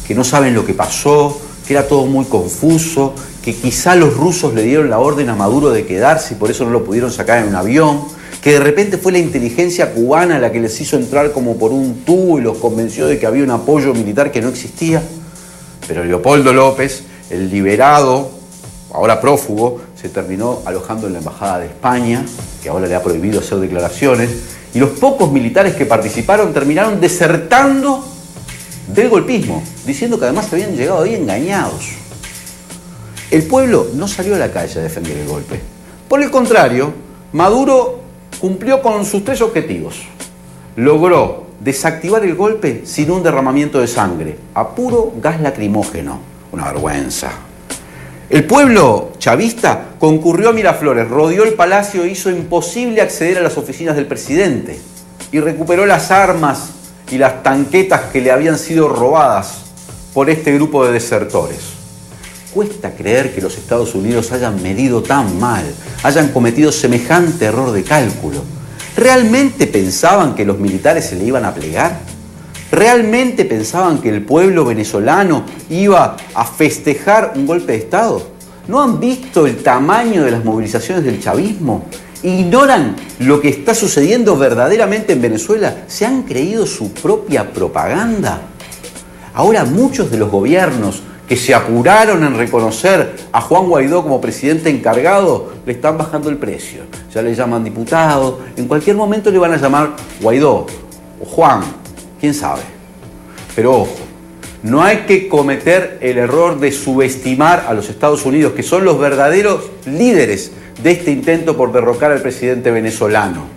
que no saben lo que pasó, que era todo muy confuso, que quizá los rusos le dieron la orden a Maduro de quedarse y por eso no lo pudieron sacar en un avión, que de repente fue la inteligencia cubana la que les hizo entrar como por un tubo y los convenció de que había un apoyo militar que no existía. Pero Leopoldo López, el liberado, ahora prófugo, se terminó alojando en la Embajada de España, que ahora le ha prohibido hacer declaraciones, y los pocos militares que participaron terminaron desertando del golpismo, diciendo que además habían llegado ahí engañados. El pueblo no salió a la calle a defender el golpe. Por el contrario, Maduro cumplió con sus 3 objetivos. Logró desactivar el golpe sin un derramamiento de sangre, a puro gas lacrimógeno. Una vergüenza. El pueblo chavista concurrió a Miraflores, rodeó el palacio e hizo imposible acceder a las oficinas del presidente y recuperó las armas y las tanquetas que le habían sido robadas por este grupo de desertores. Cuesta creer que los Estados Unidos hayan medido tan mal, hayan cometido semejante error de cálculo. ¿Realmente pensaban que los militares se le iban a plegar? ¿Realmente pensaban que el pueblo venezolano iba a festejar un golpe de Estado? ¿No han visto el tamaño de las movilizaciones del chavismo? ¿Ignoran lo que está sucediendo verdaderamente en Venezuela? ¿Se han creído su propia propaganda? Ahora muchos de los gobiernos que se apuraron en reconocer a Juan Guaidó como presidente encargado, le están bajando el precio. Ya le llaman diputado, en cualquier momento le van a llamar Guaidó o Juan, quién sabe. Pero ojo, no hay que cometer el error de subestimar a los Estados Unidos, que son los verdaderos líderes de este intento por derrocar al presidente venezolano.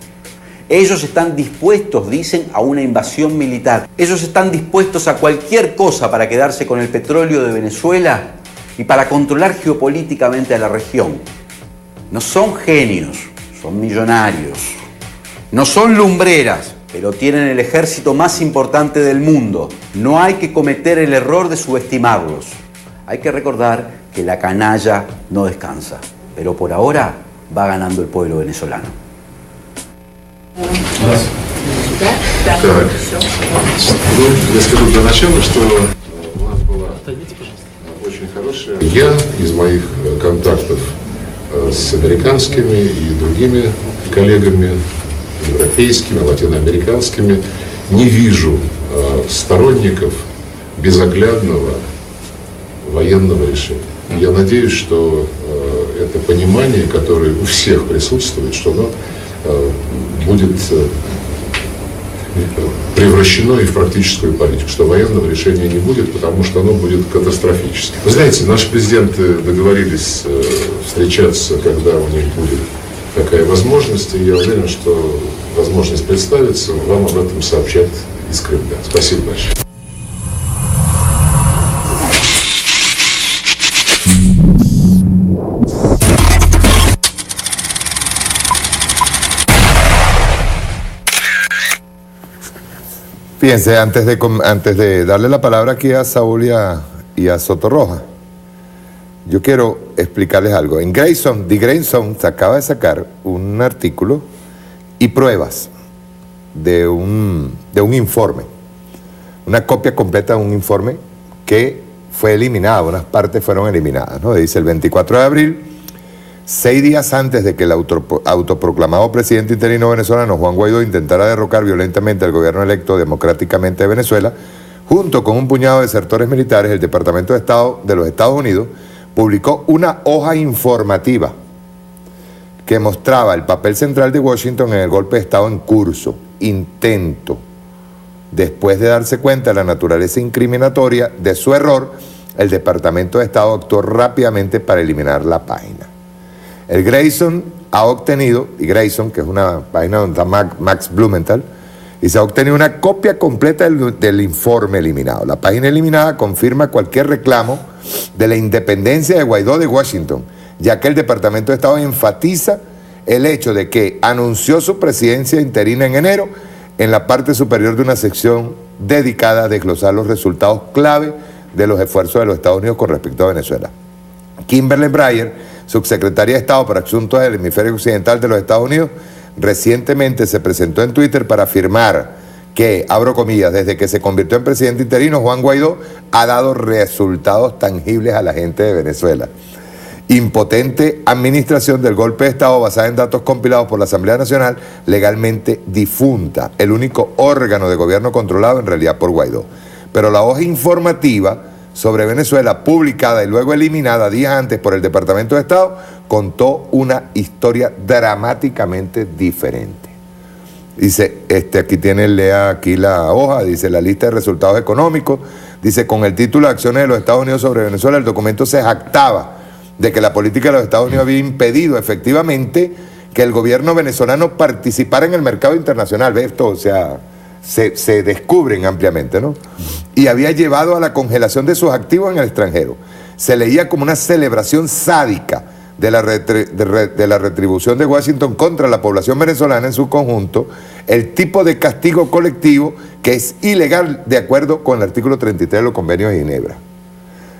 Ellos están dispuestos, dicen, a una invasión militar. Ellos están dispuestos a cualquier cosa para quedarse con el petróleo de Venezuela y para controlar geopolíticamente a la región. No son genios, son millonarios. No son lumbreras, pero tienen el ejército más importante del mundo. No hay que cometer el error de subestimarlos. Hay que recordar que la canalla no descansa, pero por ahora va ganando el pueblo venezolano. Так, ну, я скажу для начала, что у нас была очень хорошая. Я из моих контактов с американскими и другими коллегами, европейскими, латиноамериканскими, не вижу сторонников безоглядного военного решения. Я надеюсь, что это понимание, которое у всех присутствует, что оно будет превращено и в практическую политику, что военного решения не будет, потому что оно будет катастрофическим. Вы знаете, наши президенты договорились встречаться, когда у них будет такая возможность, и я уверен, что возможность представится, вам об этом сообщат из Кремля. Спасибо большое. Fíjense, antes de darle la palabra aquí a Saúl y a Sotorroja, yo quiero explicarles algo. En Grayson, The Grayson se acaba de sacar un artículo y pruebas de un informe, una copia completa de un informe que fue eliminado, unas partes fueron eliminadas, ¿no? Dice el 24 de abril, 6 días antes de que el autoproclamado presidente interino venezolano Juan Guaidó intentara derrocar violentamente al gobierno electo democráticamente de Venezuela, junto con un puñado de desertores militares, el Departamento de Estado de los Estados Unidos publicó una hoja informativa que mostraba el papel central de Washington en el golpe de Estado en curso, intento. Después de darse cuenta de la naturaleza incriminatoria de su error, el Departamento de Estado actuó rápidamente para eliminar la página. El Grayson ha obtenido, y Grayson, que es una página donde está Max Blumenthal, y se ha obtenido una copia completa del informe eliminado. La página eliminada confirma cualquier reclamo de la independencia de Guaidó de Washington, ya que el Departamento de Estado enfatiza el hecho de que anunció su presidencia interina en enero en la parte superior de una sección dedicada a desglosar los resultados clave de los esfuerzos de los Estados Unidos con respecto a Venezuela. Kimberly Breyer, subsecretaria de Estado para Asuntos del Hemisferio Occidental de los Estados Unidos, recientemente se presentó en Twitter para afirmar que, abro comillas, desde que se convirtió en presidente interino, Juan Guaidó ha dado resultados tangibles a la gente de Venezuela. Impotente administración del golpe de Estado basada en datos compilados por la Asamblea Nacional, legalmente difunta, el único órgano de gobierno controlado en realidad por Guaidó. Pero la hoja informativa sobre Venezuela, publicada y luego eliminada días antes por el Departamento de Estado, contó una historia dramáticamente diferente. Dice, aquí lea aquí la hoja, dice la lista de resultados económicos, dice con el título de Acciones de los Estados Unidos sobre Venezuela, el documento se jactaba de que la política de los Estados Unidos había impedido efectivamente que el gobierno venezolano participara en el mercado internacional. ¿Ves esto? O sea, se descubren ampliamente, ¿no? Y había llevado a la congelación de sus activos en el extranjero. Se leía como una celebración sádica de la retribución de Washington contra la población venezolana en su conjunto, el tipo de castigo colectivo que es ilegal de acuerdo con el artículo 33 de los convenios de Ginebra.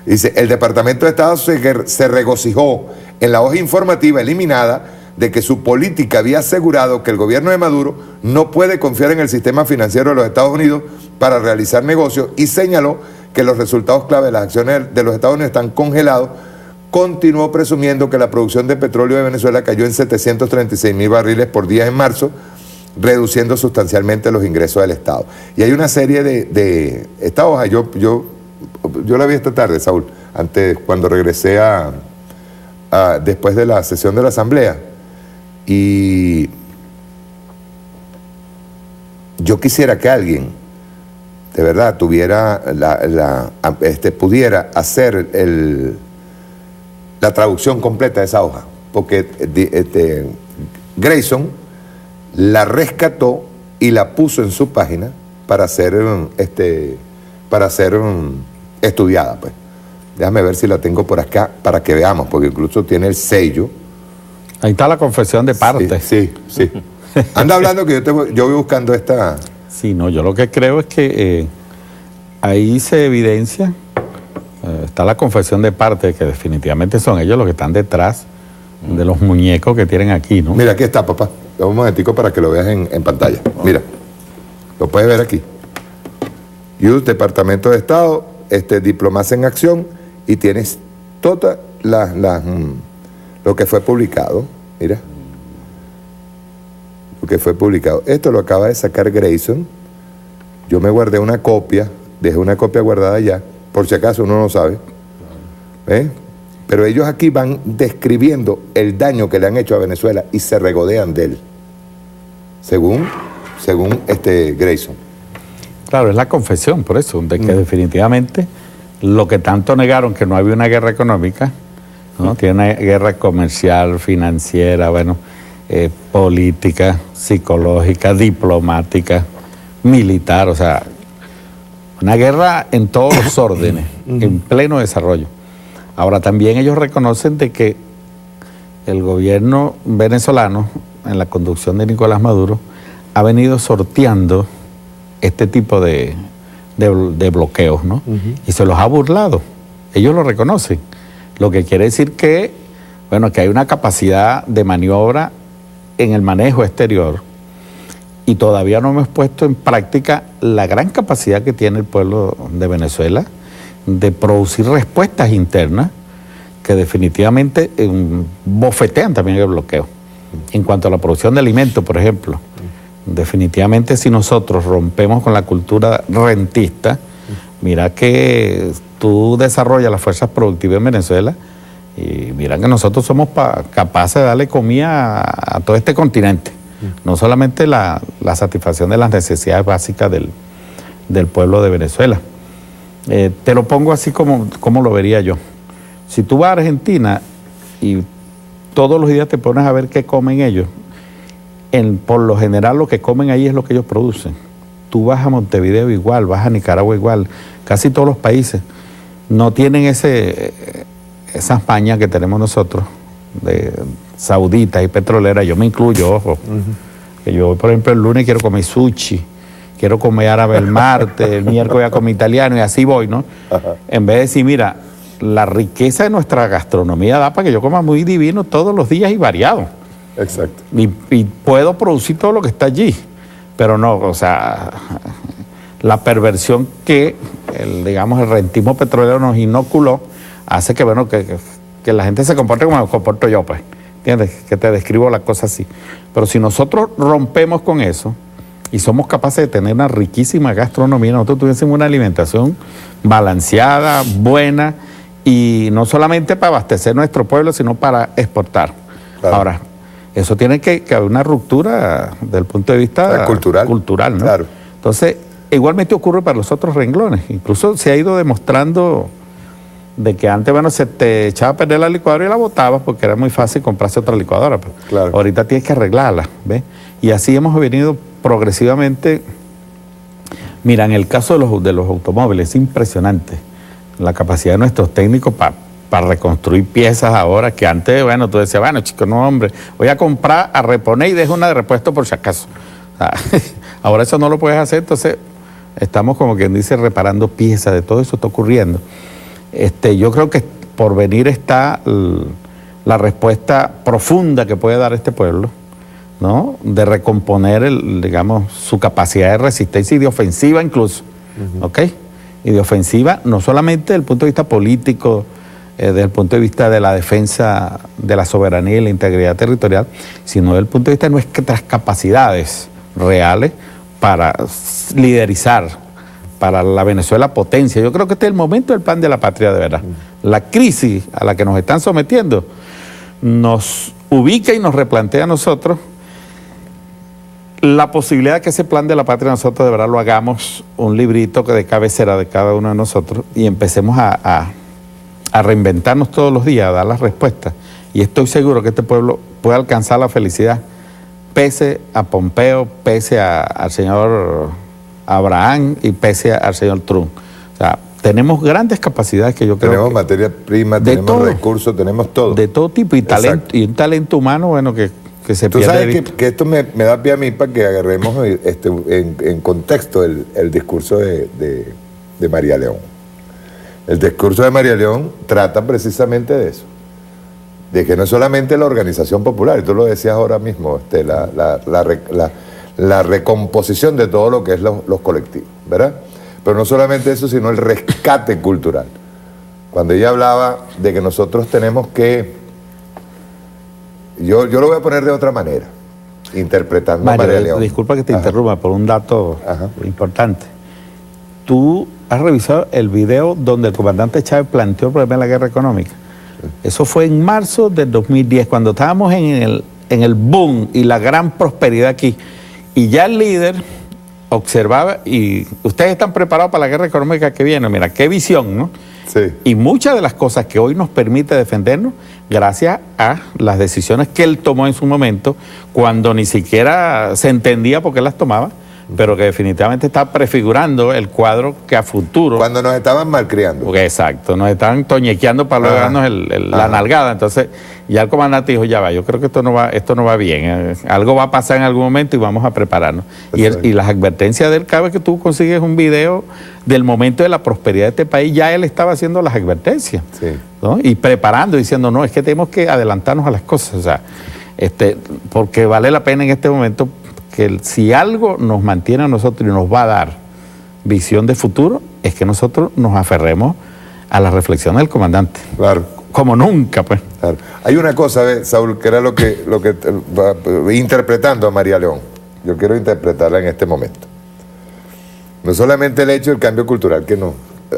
Dice, el Departamento de Estado se regocijó en la hoja informativa eliminada de que su política había asegurado que el gobierno de Maduro no puede confiar en el sistema financiero de los Estados Unidos para realizar negocios y señaló que los resultados clave de las acciones de los Estados Unidos están congelados. Continuó presumiendo que la producción de petróleo de Venezuela cayó en 736,000 barriles por día en marzo, reduciendo sustancialmente los ingresos del Estado. Y hay una serie de esta hoja, yo la vi esta tarde, Saúl, cuando regresé después de la sesión de la Asamblea, y yo quisiera que alguien de verdad tuviera pudiera hacer la traducción completa de esa hoja, porque Grayson la rescató y la puso en su página para ser estudiada, pues. Déjame ver si la tengo por acá para que veamos, porque incluso tiene el sello. Ahí está la confesión de parte. Sí. Anda hablando que yo voy buscando esta... Sí, no, yo lo que creo es que ahí se evidencia, está la confesión de parte, que definitivamente son ellos los que están detrás de los muñecos que tienen aquí, ¿no? Mira, aquí está, papá. Dame un momentico para que lo veas en pantalla. Mira, lo puedes ver aquí. USS, Departamento de Estado, Diplomacia en Acción, y tienes toda lo que fue publicado. Mira. Lo que fue publicado. Esto lo acaba de sacar Grayson. Yo me guardé una copia, dejé una copia guardada allá, por si acaso uno no sabe. Pero ellos aquí van describiendo el daño que le han hecho a Venezuela y se regodean de él, según Grayson. Claro, es la confesión, por eso, de que definitivamente lo que tanto negaron, que no había una guerra económica, ¿no? Tiene una guerra comercial, financiera, política, psicológica, diplomática, militar, o sea, una guerra en todos los órdenes, en pleno desarrollo. Ahora, también ellos reconocen de que el gobierno venezolano, en la conducción de Nicolás Maduro, ha venido sorteando este tipo de bloqueos, ¿no? Y se los ha burlado. Ellos lo reconocen. Lo que quiere decir que hay una capacidad de maniobra en el manejo exterior, y todavía no hemos puesto en práctica la gran capacidad que tiene el pueblo de Venezuela de producir respuestas internas que definitivamente bofetean también el bloqueo. En cuanto a la producción de alimentos, por ejemplo, definitivamente si nosotros rompemos con la cultura rentista, mira que tú desarrollas las fuerzas productivas en Venezuela y mira que nosotros somos capaces de darle comida a todo este continente, no solamente la satisfacción de las necesidades básicas del pueblo de Venezuela. Te lo pongo así como lo vería yo. Si tú vas a Argentina y todos los días te pones a ver qué comen ellos, por lo general lo que comen ahí es lo que ellos producen. Tú vas a Montevideo igual, vas a Nicaragua igual, casi todos los países no tienen esas mañas que tenemos nosotros, de sauditas y petroleras. Yo me incluyo, ojo, que yo, por ejemplo, el lunes quiero comer sushi, quiero comer árabe el martes, el miércoles voy a comer italiano, y así voy, ¿no? En vez de decir, mira, la riqueza de nuestra gastronomía da para que yo coma muy divino todos los días y variado. Exacto. Y puedo producir todo lo que está allí, pero no, o sea, la perversión que el rentismo petrolero nos inoculó hace que la gente se comporte como me comporto yo, pues, ¿entiendes? Que te describo la cosa así. Pero si nosotros rompemos con eso y somos capaces de tener una riquísima gastronomía, nosotros tuviésemos una alimentación balanceada, buena, y no solamente para abastecer nuestro pueblo, sino para exportar. Claro. Ahora, eso tiene que haber una ruptura desde el punto de vista cultural, ¿no? Claro. Entonces, igualmente ocurre para los otros renglones. Incluso se ha ido demostrando de que antes, se te echaba a perder la licuadora y la botabas porque era muy fácil comprarse otra licuadora. Pero claro. Ahorita tienes que arreglarla, ¿ves? Y así hemos venido progresivamente. Mira, en el caso de los automóviles, es impresionante la capacidad de nuestros técnicos para reconstruir piezas ahora, que antes, tú decías, chico, no, hombre, voy a comprar, a reponer y dejo una de repuesto por si acaso. O sea, ahora eso no lo puedes hacer, entonces estamos, como quien dice, reparando piezas, de todo eso está ocurriendo. Yo creo que por venir está la respuesta profunda que puede dar este pueblo, ¿no? De recomponer, su capacidad de resistencia y de ofensiva incluso, ¿ok? Y de ofensiva no solamente desde el punto de vista político, desde el punto de vista de la defensa de la soberanía y la integridad territorial, sino desde el punto de vista de nuestras capacidades reales para liderizar, para la Venezuela potencia. Yo creo que este es el momento del plan de la patria de verdad. La crisis a la que nos están sometiendo nos ubica y nos replantea a nosotros la posibilidad de que ese plan de la patria nosotros de verdad lo hagamos un librito que de cabecera de cada uno de nosotros y empecemos a reinventarnos todos los días, a dar las respuestas. Y estoy seguro que este pueblo puede alcanzar la felicidad pese a Pompeo, pese al señor Abraham y pese al señor Trump. O sea, tenemos grandes capacidades que yo creo tenemos materia prima, tenemos recursos, tenemos todo. De todo tipo y talento, y un talento humano, bueno, que se pierde. Tú sabes que esto me da pie a mí para que agarremos en contexto el discurso de María León. El discurso de María León trata precisamente de eso, de que no es solamente la organización popular, y tú lo decías ahora mismo, la recomposición de todo lo que es los colectivos, ¿verdad? Pero no solamente eso, sino el rescate cultural. Cuando ella hablaba de que nosotros tenemos que... Yo lo voy a poner de otra manera, interpretando a María León. Disculpa que te interrumpa por un dato importante. Tú has revisado el video donde el comandante Chávez planteó el problema de la guerra económica. Eso fue en marzo del 2010, cuando estábamos en el boom y la gran prosperidad aquí. Y ya el líder observaba, y ustedes están preparados para la guerra económica que viene. Mira, qué visión, ¿no? Sí. Y muchas de las cosas que hoy nos permite defendernos, gracias a las decisiones que él tomó en su momento, cuando ni siquiera se entendía por qué las tomaba, pero que definitivamente está prefigurando el cuadro que a futuro... Cuando nos estaban malcriando. Porque exacto, nos estaban toñequeando para luego darnos la nalgada. Entonces, ya el comandante dijo, ya va, yo creo que esto no va bien. Algo va a pasar en algún momento y vamos a prepararnos. Y las advertencias de él, cada vez que tú consigues un video del momento de la prosperidad de este país, ya él estaba haciendo las advertencias. Sí. ¿No? Y preparando, diciendo, no, es que tenemos que adelantarnos a las cosas. O sea, porque vale la pena en este momento que si algo nos mantiene a nosotros y nos va a dar visión de futuro, es que nosotros nos aferremos a la reflexión del comandante. Claro. Como nunca, pues. Claro. Hay una cosa, Saúl, que era lo que interpretando a María León. Yo quiero interpretarla en este momento. No solamente el hecho del cambio cultural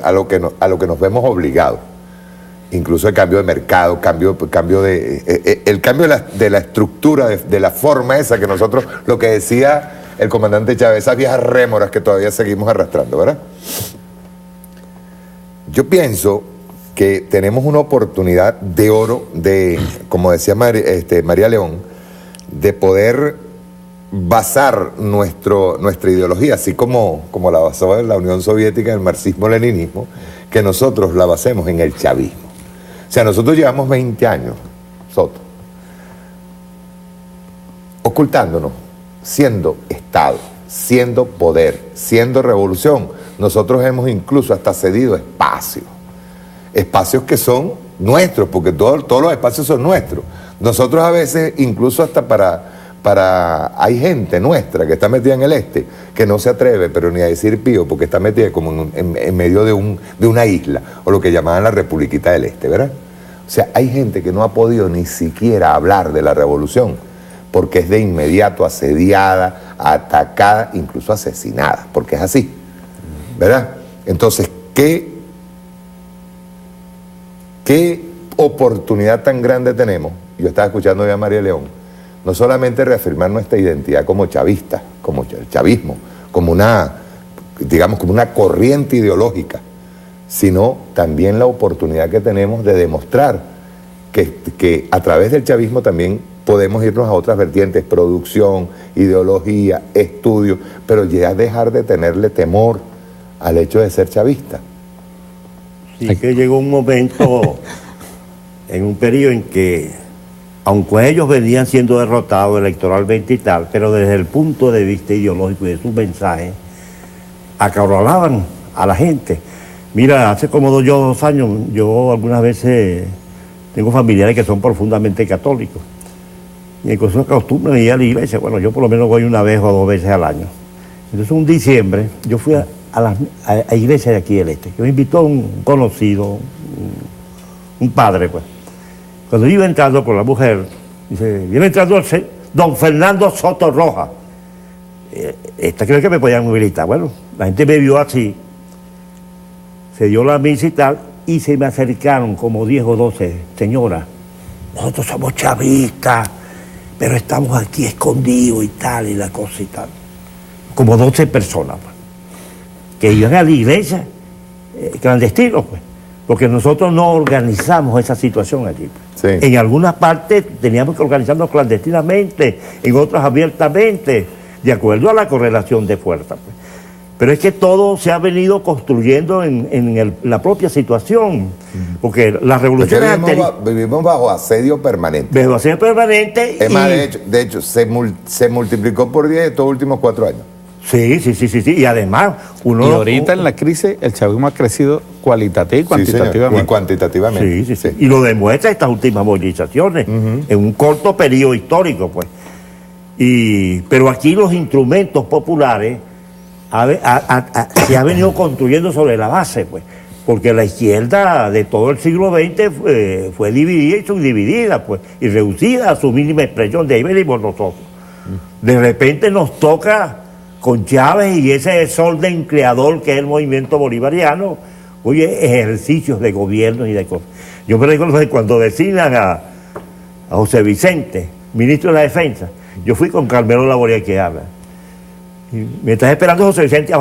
a lo que nos vemos obligados, incluso el cambio de mercado, el cambio de la estructura, de la forma esa que nosotros, lo que decía el comandante Chávez, esas viejas rémoras que todavía seguimos arrastrando, ¿verdad? Yo pienso que tenemos una oportunidad de oro como decía María León, de poder basar nuestra ideología, así como la basó en la Unión Soviética, en el marxismo-leninismo, que nosotros la basemos en el chavismo. O sea, nosotros llevamos 20 años, Soto, ocultándonos, siendo Estado, siendo poder, siendo revolución. Nosotros hemos incluso hasta cedido espacios que son nuestros, porque todos los espacios son nuestros. Nosotros a veces, incluso hasta hay gente nuestra que está metida en el que no se atreve, pero ni a decir pío, porque está metida como en medio de una isla, o lo que llamaban la Republiquita del Este, ¿verdad? O sea, hay gente que no ha podido ni siquiera hablar de la revolución, porque es de inmediato asediada, atacada, incluso asesinada, porque es así, ¿verdad? Entonces, ¿qué oportunidad tan grande tenemos? Yo estaba escuchando ya a María León, no solamente reafirmar nuestra identidad como chavistas, como el chavismo, como una corriente ideológica, sino también la oportunidad que tenemos de demostrar que a través del chavismo también podemos irnos a otras vertientes, producción, ideología, estudio, pero ya dejar de tenerle temor al hecho de ser chavista. Sí, que llegó un momento, en un periodo en que, aunque ellos venían siendo derrotados electoralmente y tal, pero desde el punto de vista ideológico y de sus mensajes, acabralaban a la gente. Mira, hace como 2 años, yo algunas veces tengo familiares que son profundamente católicos. Y incluso acostumbran ir a la iglesia. Bueno, yo por lo menos voy una vez o 2 veces al año. Entonces, un diciembre, yo fui a iglesia de aquí del Este, que me invitó un conocido, un padre, pues. Cuando iba entrando con la mujer, dice, viene entrando don Fernando Soto Roja. esta creo que me podían movilizar. Bueno, la gente me vio así, se dio la misa y tal, y se me acercaron como 10 o 12 señoras. Nosotros somos chavistas, pero estamos aquí escondidos y tal, y la cosa y tal. Como 12 personas, pues, que iban a la iglesia clandestinos, pues, porque nosotros no organizamos esa situación allí. Pues. Sí. En algunas partes teníamos que organizarnos clandestinamente, en otras abiertamente, de acuerdo a la correlación de fuerza. Pues. Pero es que todo se ha venido construyendo en la propia situación, porque las revoluciones vivimos bajo asedio permanente. Bajo asedio permanente. Es más, de hecho se multiplicó por 10 estos últimos 4 años. Sí, y además uno... Y ahorita en la crisis el chavismo ha crecido cualitativa y cuantitativamente. Sí, y cuantitativamente. Sí. Y lo demuestra estas últimas movilizaciones, en un corto periodo histórico, pues. Pero aquí los instrumentos populares se ha venido construyendo sobre la base, pues, porque la izquierda de todo el siglo XX fue dividida y subdividida, pues, y reducida a su mínima expresión. De ahí venimos nosotros. De repente nos toca con Chávez y ese desorden creador que es el movimiento bolivariano, oye, ejercicios de gobierno y de cosas. Yo me recuerdo que cuando designan a José Vicente, ministro de la Defensa, yo fui con Carmelo Laboría que habla. Y mientras esperando a José Vicente,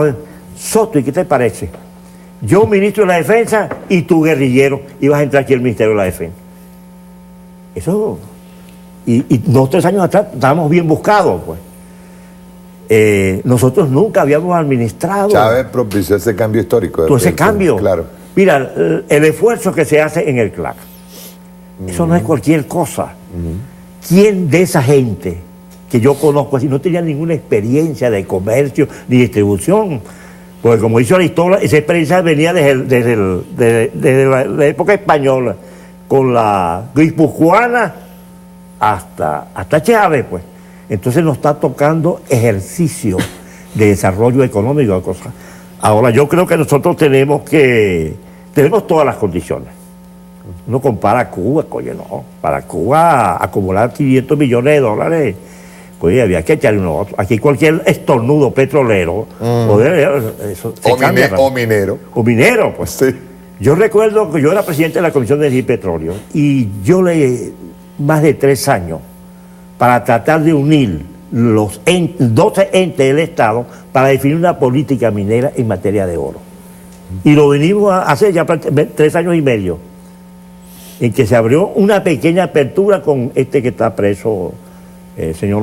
Soto, ¿y qué te parece? Yo, ministro de la Defensa, y tú, guerrillero, ibas a entrar aquí al Ministerio de la Defensa. Eso... Y 2 o 3 años atrás estábamos bien buscados, pues. Nosotros nunca habíamos administrado. Chávez propició ese cambio histórico. Todo ese cambio. Claro. Mira, el esfuerzo que se hace en el CLAC. Eso no es cualquier cosa. ¿Quién de esa gente que yo conozco así no tenía ninguna experiencia de comercio ni distribución? Porque como dice Aristóteles, esa experiencia venía desde la época española, con la guipuzcoana hasta Chávez, pues. Entonces nos está tocando ejercicio de desarrollo económico. Cosas. Ahora, yo creo que nosotros tenemos todas las condiciones. Uno compara a Cuba, coño, no. Para Cuba acumular 500 millones de dólares, oye, había que echarle uno otro. Aquí cualquier estornudo petrolero, eso se cambia, o minero. O minero, pues. Sí. Yo recuerdo que yo era presidente de la Comisión de Energía y Petróleo y yo más de 3 años para tratar de unir los 12 entes del Estado para definir una política minera en materia de oro. Y lo venimos a hacer ya 3 años y medio, en que se abrió una pequeña apertura con este que está preso, señor,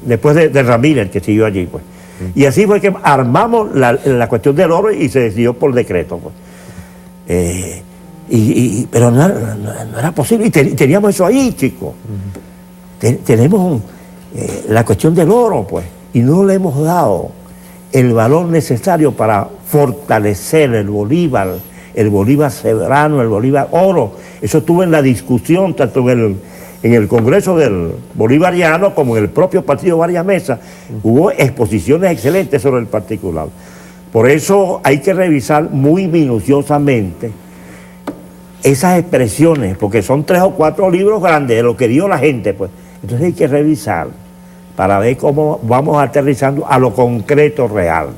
después de Ramírez, que siguió allí, pues. Y así fue que armamos la cuestión del oro y se decidió por decreto, pues. Pero no era posible, y teníamos eso ahí, chicos. Tenemos la cuestión del oro, pues, y no le hemos dado el valor necesario para fortalecer el Bolívar soberano, el Bolívar oro. Eso estuvo en la discusión, tanto en el Congreso del Bolivariano como en el propio partido Varias Mesas. Hubo exposiciones excelentes sobre el particular. Por eso hay que revisar muy minuciosamente esas expresiones, porque son 3 o 4 libros grandes de lo que dio la gente, pues. Entonces hay que revisar para ver cómo vamos aterrizando a lo concreto real,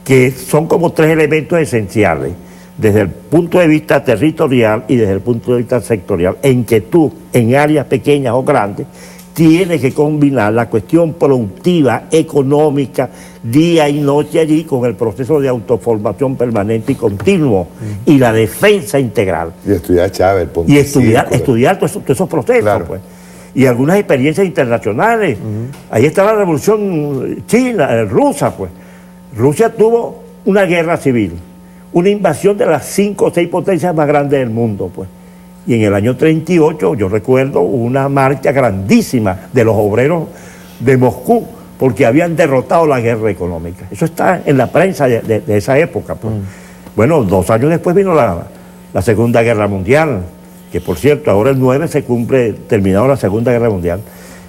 que son como 3 elementos esenciales, desde el punto de vista territorial y desde el punto de vista sectorial, en que tú, en áreas pequeñas o grandes, tienes que combinar la cuestión productiva, económica, día y noche allí, con el proceso de autoformación permanente y continuo, y la defensa integral. Y estudiar Chávez, y estudiar todos esos procesos, claro. Pues. Y algunas experiencias internacionales. Ahí está la revolución china, rusa, pues. Rusia tuvo una guerra civil, una invasión de las 5 o 6 potencias más grandes del mundo, pues. Y en el año 38, yo recuerdo una marcha grandísima de los obreros de Moscú, porque habían derrotado la guerra económica. Eso está en la prensa de esa época, pues. Bueno, 2 años después vino la Segunda Guerra Mundial, que por cierto, ahora el 9 se cumple, terminado la Segunda Guerra Mundial.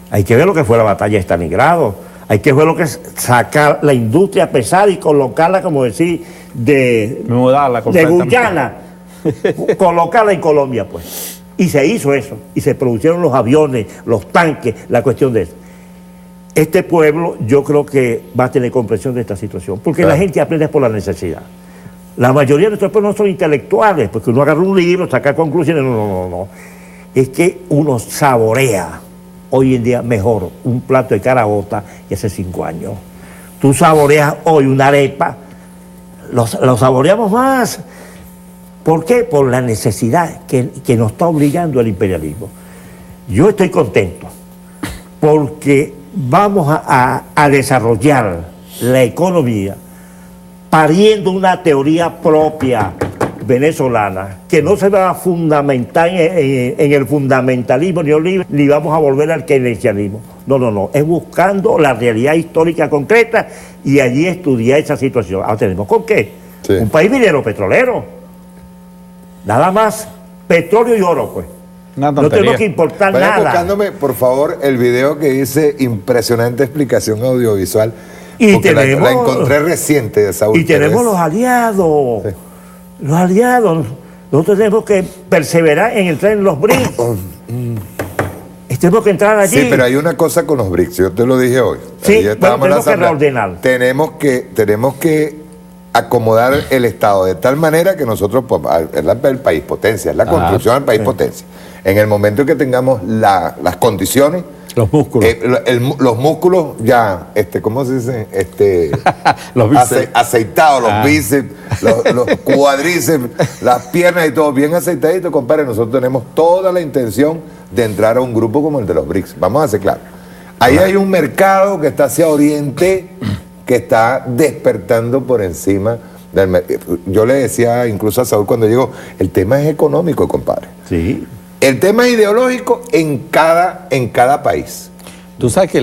Hay que ver lo que fue la batalla de Stalingrado, hay que ver lo que es sacar la industria pesada y colocarla, como decir, de Guyana, colocarla en Colombia, pues. Y se hizo eso, y se produjeron los aviones, los tanques, la cuestión de eso. este pueblo yo creo que va a tener comprensión de esta situación, porque la gente aprende por la necesidad. La mayoría de nuestros pueblos no son intelectuales, porque uno agarra un libro, saca conclusiones, no. Es que uno saborea hoy en día mejor un plato de caraota que hace 5 años. Tú saboreas hoy una arepa, lo saboreamos más. ¿Por qué? Por la necesidad que nos está obligando el imperialismo. Yo estoy contento porque vamos a desarrollar la economía pariendo una teoría propia venezolana que no se va a fundamentar en el fundamentalismo ni vamos a volver al keynesianismo. No, es buscando la realidad histórica concreta y allí estudiar esa situación. Ahora tenemos con qué, un país minero petrolero, nada más, petróleo y oro, pues. No tenemos que importar Vaya nada. buscándome, por favor, el video que dice impresionante explicación audiovisual. Y porque tenemos, la encontré reciente de Saúl. Y tenemos los aliados. Sí. Los aliados. Nosotros tenemos que perseverar en entrar en los BRICS. Tenemos que entrar allí. Sí, pero hay una cosa con los BRICS. Yo te lo dije hoy. Sí, tenemos que reordenar. Tenemos que acomodar el Estado de tal manera que nosotros, es el país potencia, es la construcción del país potencia. En el momento en que tengamos las condiciones, los músculos, los músculos ya, ¿cómo se dice? Los bíceps. Aceitados, los bíceps, los cuadríceps, las piernas y todo bien aceitadito, compadre. Nosotros tenemos toda la intención de entrar a un grupo como el de los BRICS. Vamos a ser claros. Ahí hay un mercado que está hacia Oriente, que está despertando por encima del mercado. Yo le decía incluso a Saúl cuando llegó, el tema es económico, compadre. Sí. El tema es ideológico en cada país. Tú sabes que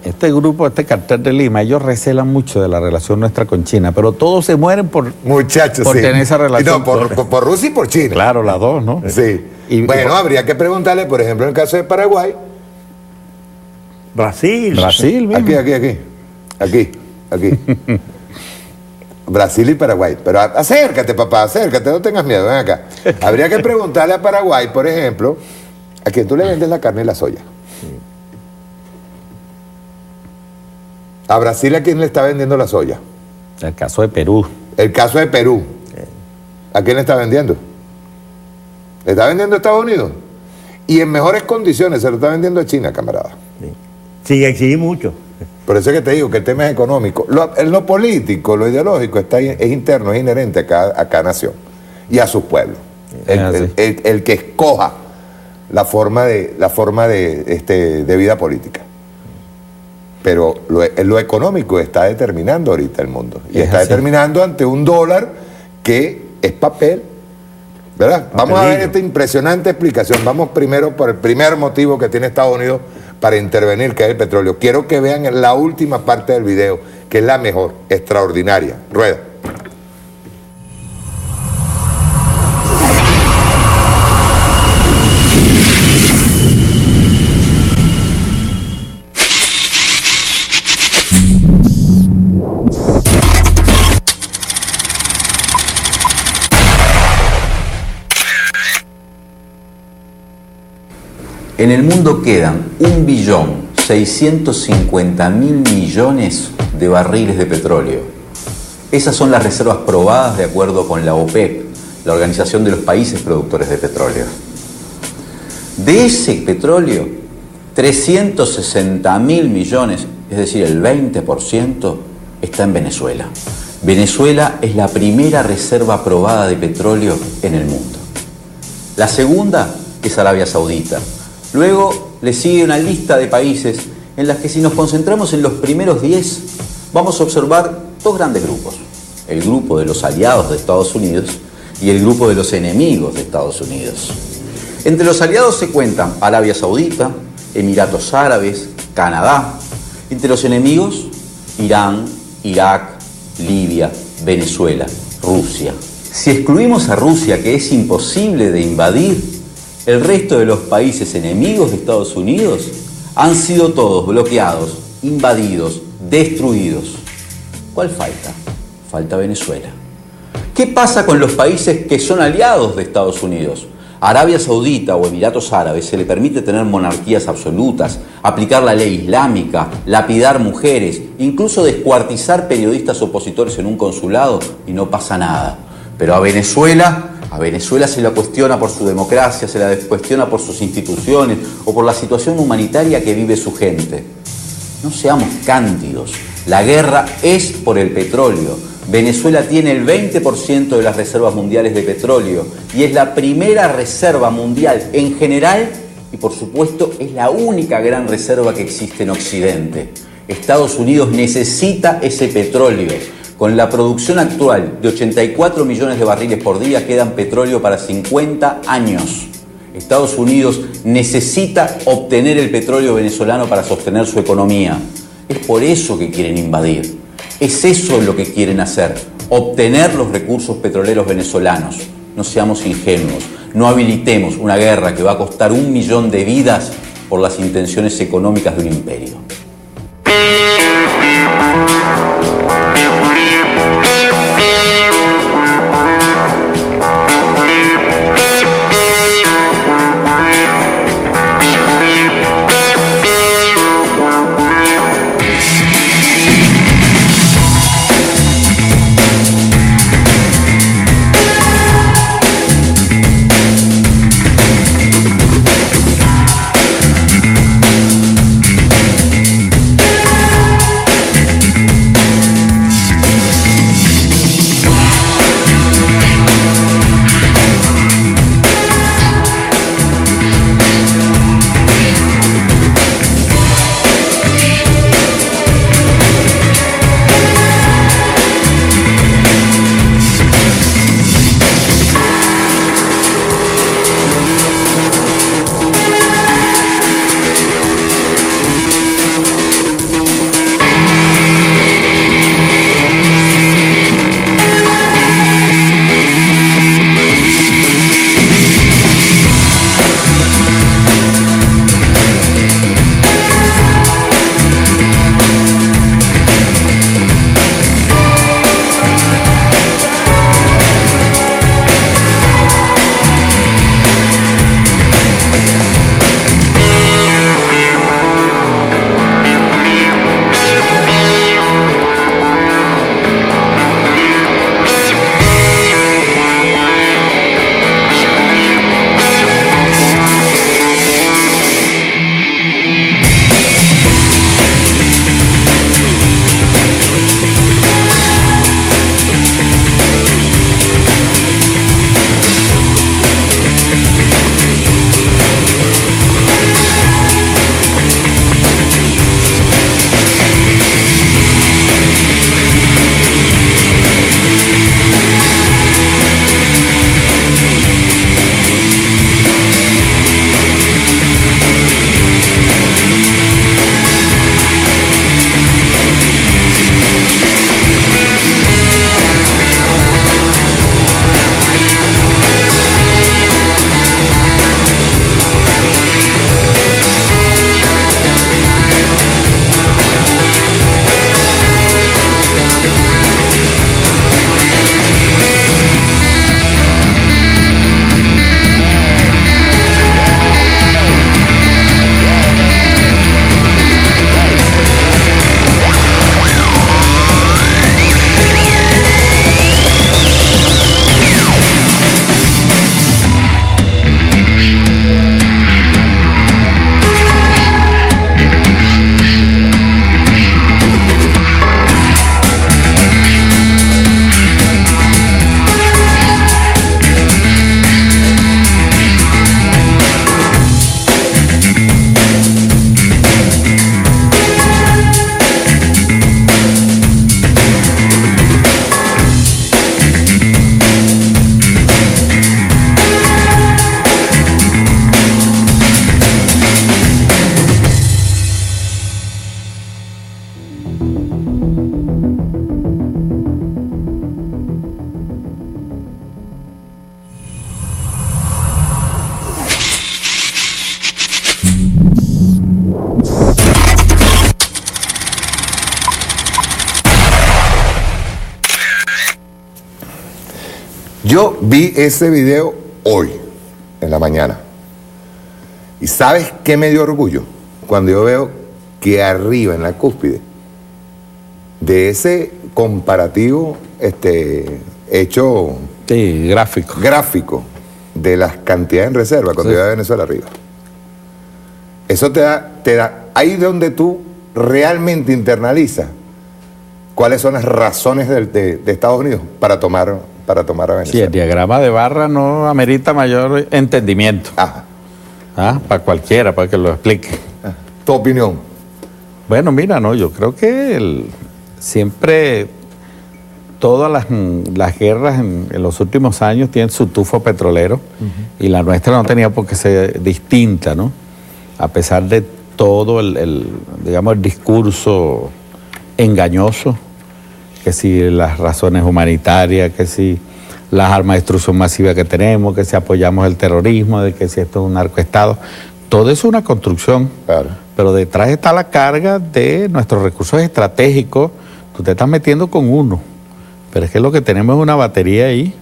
este grupo, este cartel de Lima, ellos recelan mucho de la relación nuestra con China, pero todos se mueren por tener esa relación. No, por Rusia y por China. Claro, las dos, ¿no? Sí. Habría que preguntarle, por ejemplo, en el caso de Paraguay. Brasil mismo. Aquí. Brasil y Paraguay. Pero acércate, papá, acércate, no tengas miedo, ven acá. Habría que preguntarle a Paraguay, por ejemplo, a quién tú le vendes la carne y la soya. A Brasil, ¿a quién le está vendiendo la soya? El caso de Perú. ¿A quién le está vendiendo? ¿Le está vendiendo a Estados Unidos? Y en mejores condiciones se lo está vendiendo a China, camarada. Sí, exige mucho. Por eso es que te digo que el tema es económico. Lo político, lo ideológico es interno, es inherente a cada nación y a sus pueblos. El que escoja la forma de vida política. Pero lo económico está determinando ahorita el mundo. Y está determinando ante un dólar que es papel. ¿Verdad? Vamos a ver esta impresionante explicación. Vamos primero por el primer motivo que tiene Estados Unidos para intervenir, que es el petróleo. Quiero que vean la última parte del video, que es la mejor, extraordinaria. Rueda. En el mundo quedan 1.650.000.000.000 de barriles de petróleo. Esas son las reservas probadas de acuerdo con la OPEP, la Organización de los Países Productores de Petróleo. De ese petróleo, 360.000 millones, es decir, el 20%, está en Venezuela. Venezuela es la primera reserva probada de petróleo en el mundo. La segunda es Arabia Saudita. Luego le sigue una lista de países en las que, si nos concentramos en los primeros 10, vamos a observar dos grandes grupos. El grupo de los aliados de Estados Unidos y el grupo de los enemigos de Estados Unidos. Entre los aliados se cuentan Arabia Saudita, Emiratos Árabes, Canadá. Entre los enemigos, Irán, Irak, Libia, Venezuela, Rusia. Si excluimos a Rusia, que es imposible de invadir, el resto de los países enemigos de Estados Unidos han sido todos bloqueados, invadidos, destruidos. ¿Cuál falta? Falta Venezuela. ¿Qué pasa con los países que son aliados de Estados Unidos? A Arabia Saudita o Emiratos Árabes se le permite tener monarquías absolutas, aplicar la ley islámica, lapidar mujeres, incluso descuartizar periodistas opositores en un consulado y no pasa nada. Pero a Venezuela se la cuestiona por su democracia, se la cuestiona por sus instituciones o por la situación humanitaria que vive su gente. No seamos cándidos. La guerra es por el petróleo. Venezuela tiene el 20% de las reservas mundiales de petróleo y es la primera reserva mundial en general y por supuesto es la única gran reserva que existe en Occidente. Estados Unidos necesita ese petróleo. Con la producción actual de 84 millones de barriles por día quedan petróleo para 50 años. Estados Unidos necesita obtener el petróleo venezolano para sostener su economía. Es por eso que quieren invadir. Es eso lo que quieren hacer, obtener los recursos petroleros venezolanos. No seamos ingenuos, no habilitemos una guerra que va a costar 1 millón de vidas por las intenciones económicas de un imperio. Yo vi ese video hoy en la mañana. ¿Y sabes qué me dio orgullo? Cuando yo veo que arriba, en la cúspide, de ese comparativo hecho... Sí, gráfico. De las cantidades en reserva, cuando yo a Venezuela arriba. Eso te da, ahí donde tú realmente internalizas cuáles son las razones de Estados Unidos para tomar a Venezuela. Sí, el diagrama de barra no amerita mayor entendimiento. Para cualquiera, para que lo explique. ¿Tu opinión? Bueno, mira, no, yo creo que siempre todas las guerras en los últimos años tienen su tufo petrolero, y la nuestra no tenía por qué ser distinta, ¿no? A pesar de todo el discurso engañoso, que si las razones humanitarias, que si las armas de destrucción masiva que tenemos, que si apoyamos el terrorismo, de que si esto es un narcoestado, todo eso es una construcción, pero detrás está la carga de nuestros recursos estratégicos. Tú te estás metiendo con uno, pero es que lo que tenemos es una batería ahí,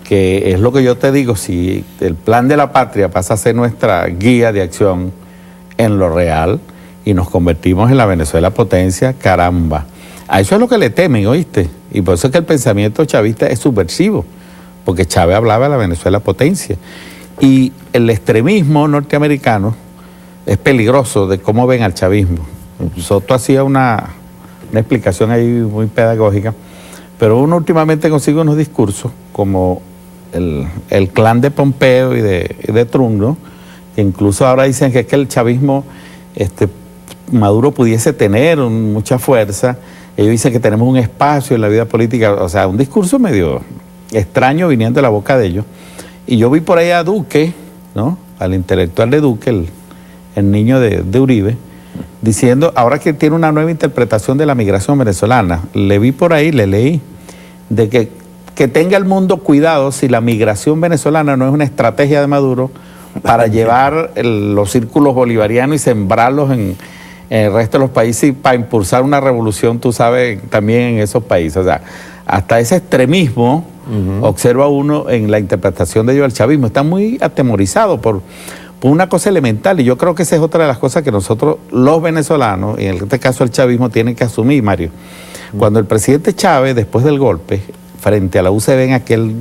que es lo que yo te digo, si el plan de la patria pasa a ser nuestra guía de acción en lo real y nos convertimos en la Venezuela potencia, caramba. A eso es lo que le temen, ¿oíste? Y por eso es que el pensamiento chavista es subversivo, porque Chávez hablaba de la Venezuela potencia. Y el extremismo norteamericano es peligroso de cómo ven al chavismo. Soto hacía una explicación ahí muy pedagógica, pero uno últimamente consigue unos discursos como el clan de Pompeo y de Trump, ¿no? Que incluso ahora dicen que es que el chavismo, Maduro pudiese tener mucha fuerza. Ellos dicen que tenemos un espacio en la vida política, o sea, un discurso medio extraño viniendo de la boca de ellos. Y yo vi por ahí a Duque, ¿no? Al intelectual de Duque, el niño de Uribe, diciendo, ahora que tiene una nueva interpretación de la migración venezolana, le vi por ahí, le leí, de que tenga el mundo cuidado si la migración venezolana no es una estrategia de Maduro para llevar los círculos bolivarianos y sembrarlos en el resto de los países y para impulsar una revolución, tú sabes, también en esos países. O sea, hasta ese extremismo observa uno en la interpretación de ellos al chavismo. Está muy atemorizado por una cosa elemental, y yo creo que esa es otra de las cosas que nosotros, los venezolanos, y en este caso el chavismo, tienen que asumir, Mario. Cuando el presidente Chávez, después del golpe, frente a la UCB en aquel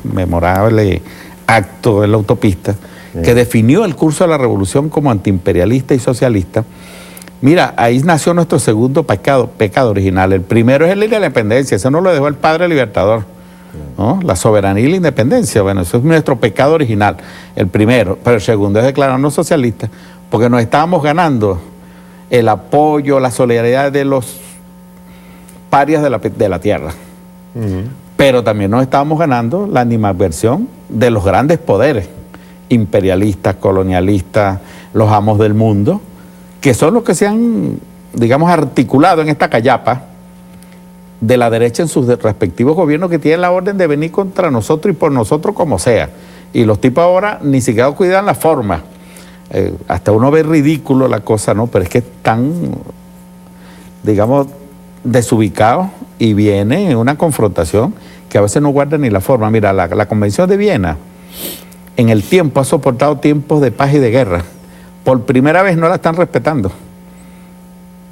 memorable acto en la autopista, que definió el curso de la revolución como antiimperialista y socialista, mira, ahí nació nuestro segundo pecado original. El primero es el de la independencia, eso no lo dejó el padre libertador, ¿no? La soberanía y la independencia, bueno, eso es nuestro pecado original, el primero. Pero el segundo es declararnos socialistas, porque nos estábamos ganando el apoyo, la solidaridad de los parias de la tierra. Pero también nos estábamos ganando la animadversión de los grandes poderes imperialistas, colonialistas, los amos del mundo, que son los que se han, digamos, articulado en esta callapa de la derecha en sus respectivos gobiernos, que tienen la orden de venir contra nosotros y por nosotros como sea. Y los tipos ahora ni siquiera cuidan la forma. Hasta uno ve ridículo la cosa, ¿no? Pero es que están, digamos, desubicados, y viene en una confrontación que a veces no guarda ni la forma. Mira, la Convención de Viena en el tiempo ha soportado tiempos de paz y de guerra. Por primera vez no la están respetando.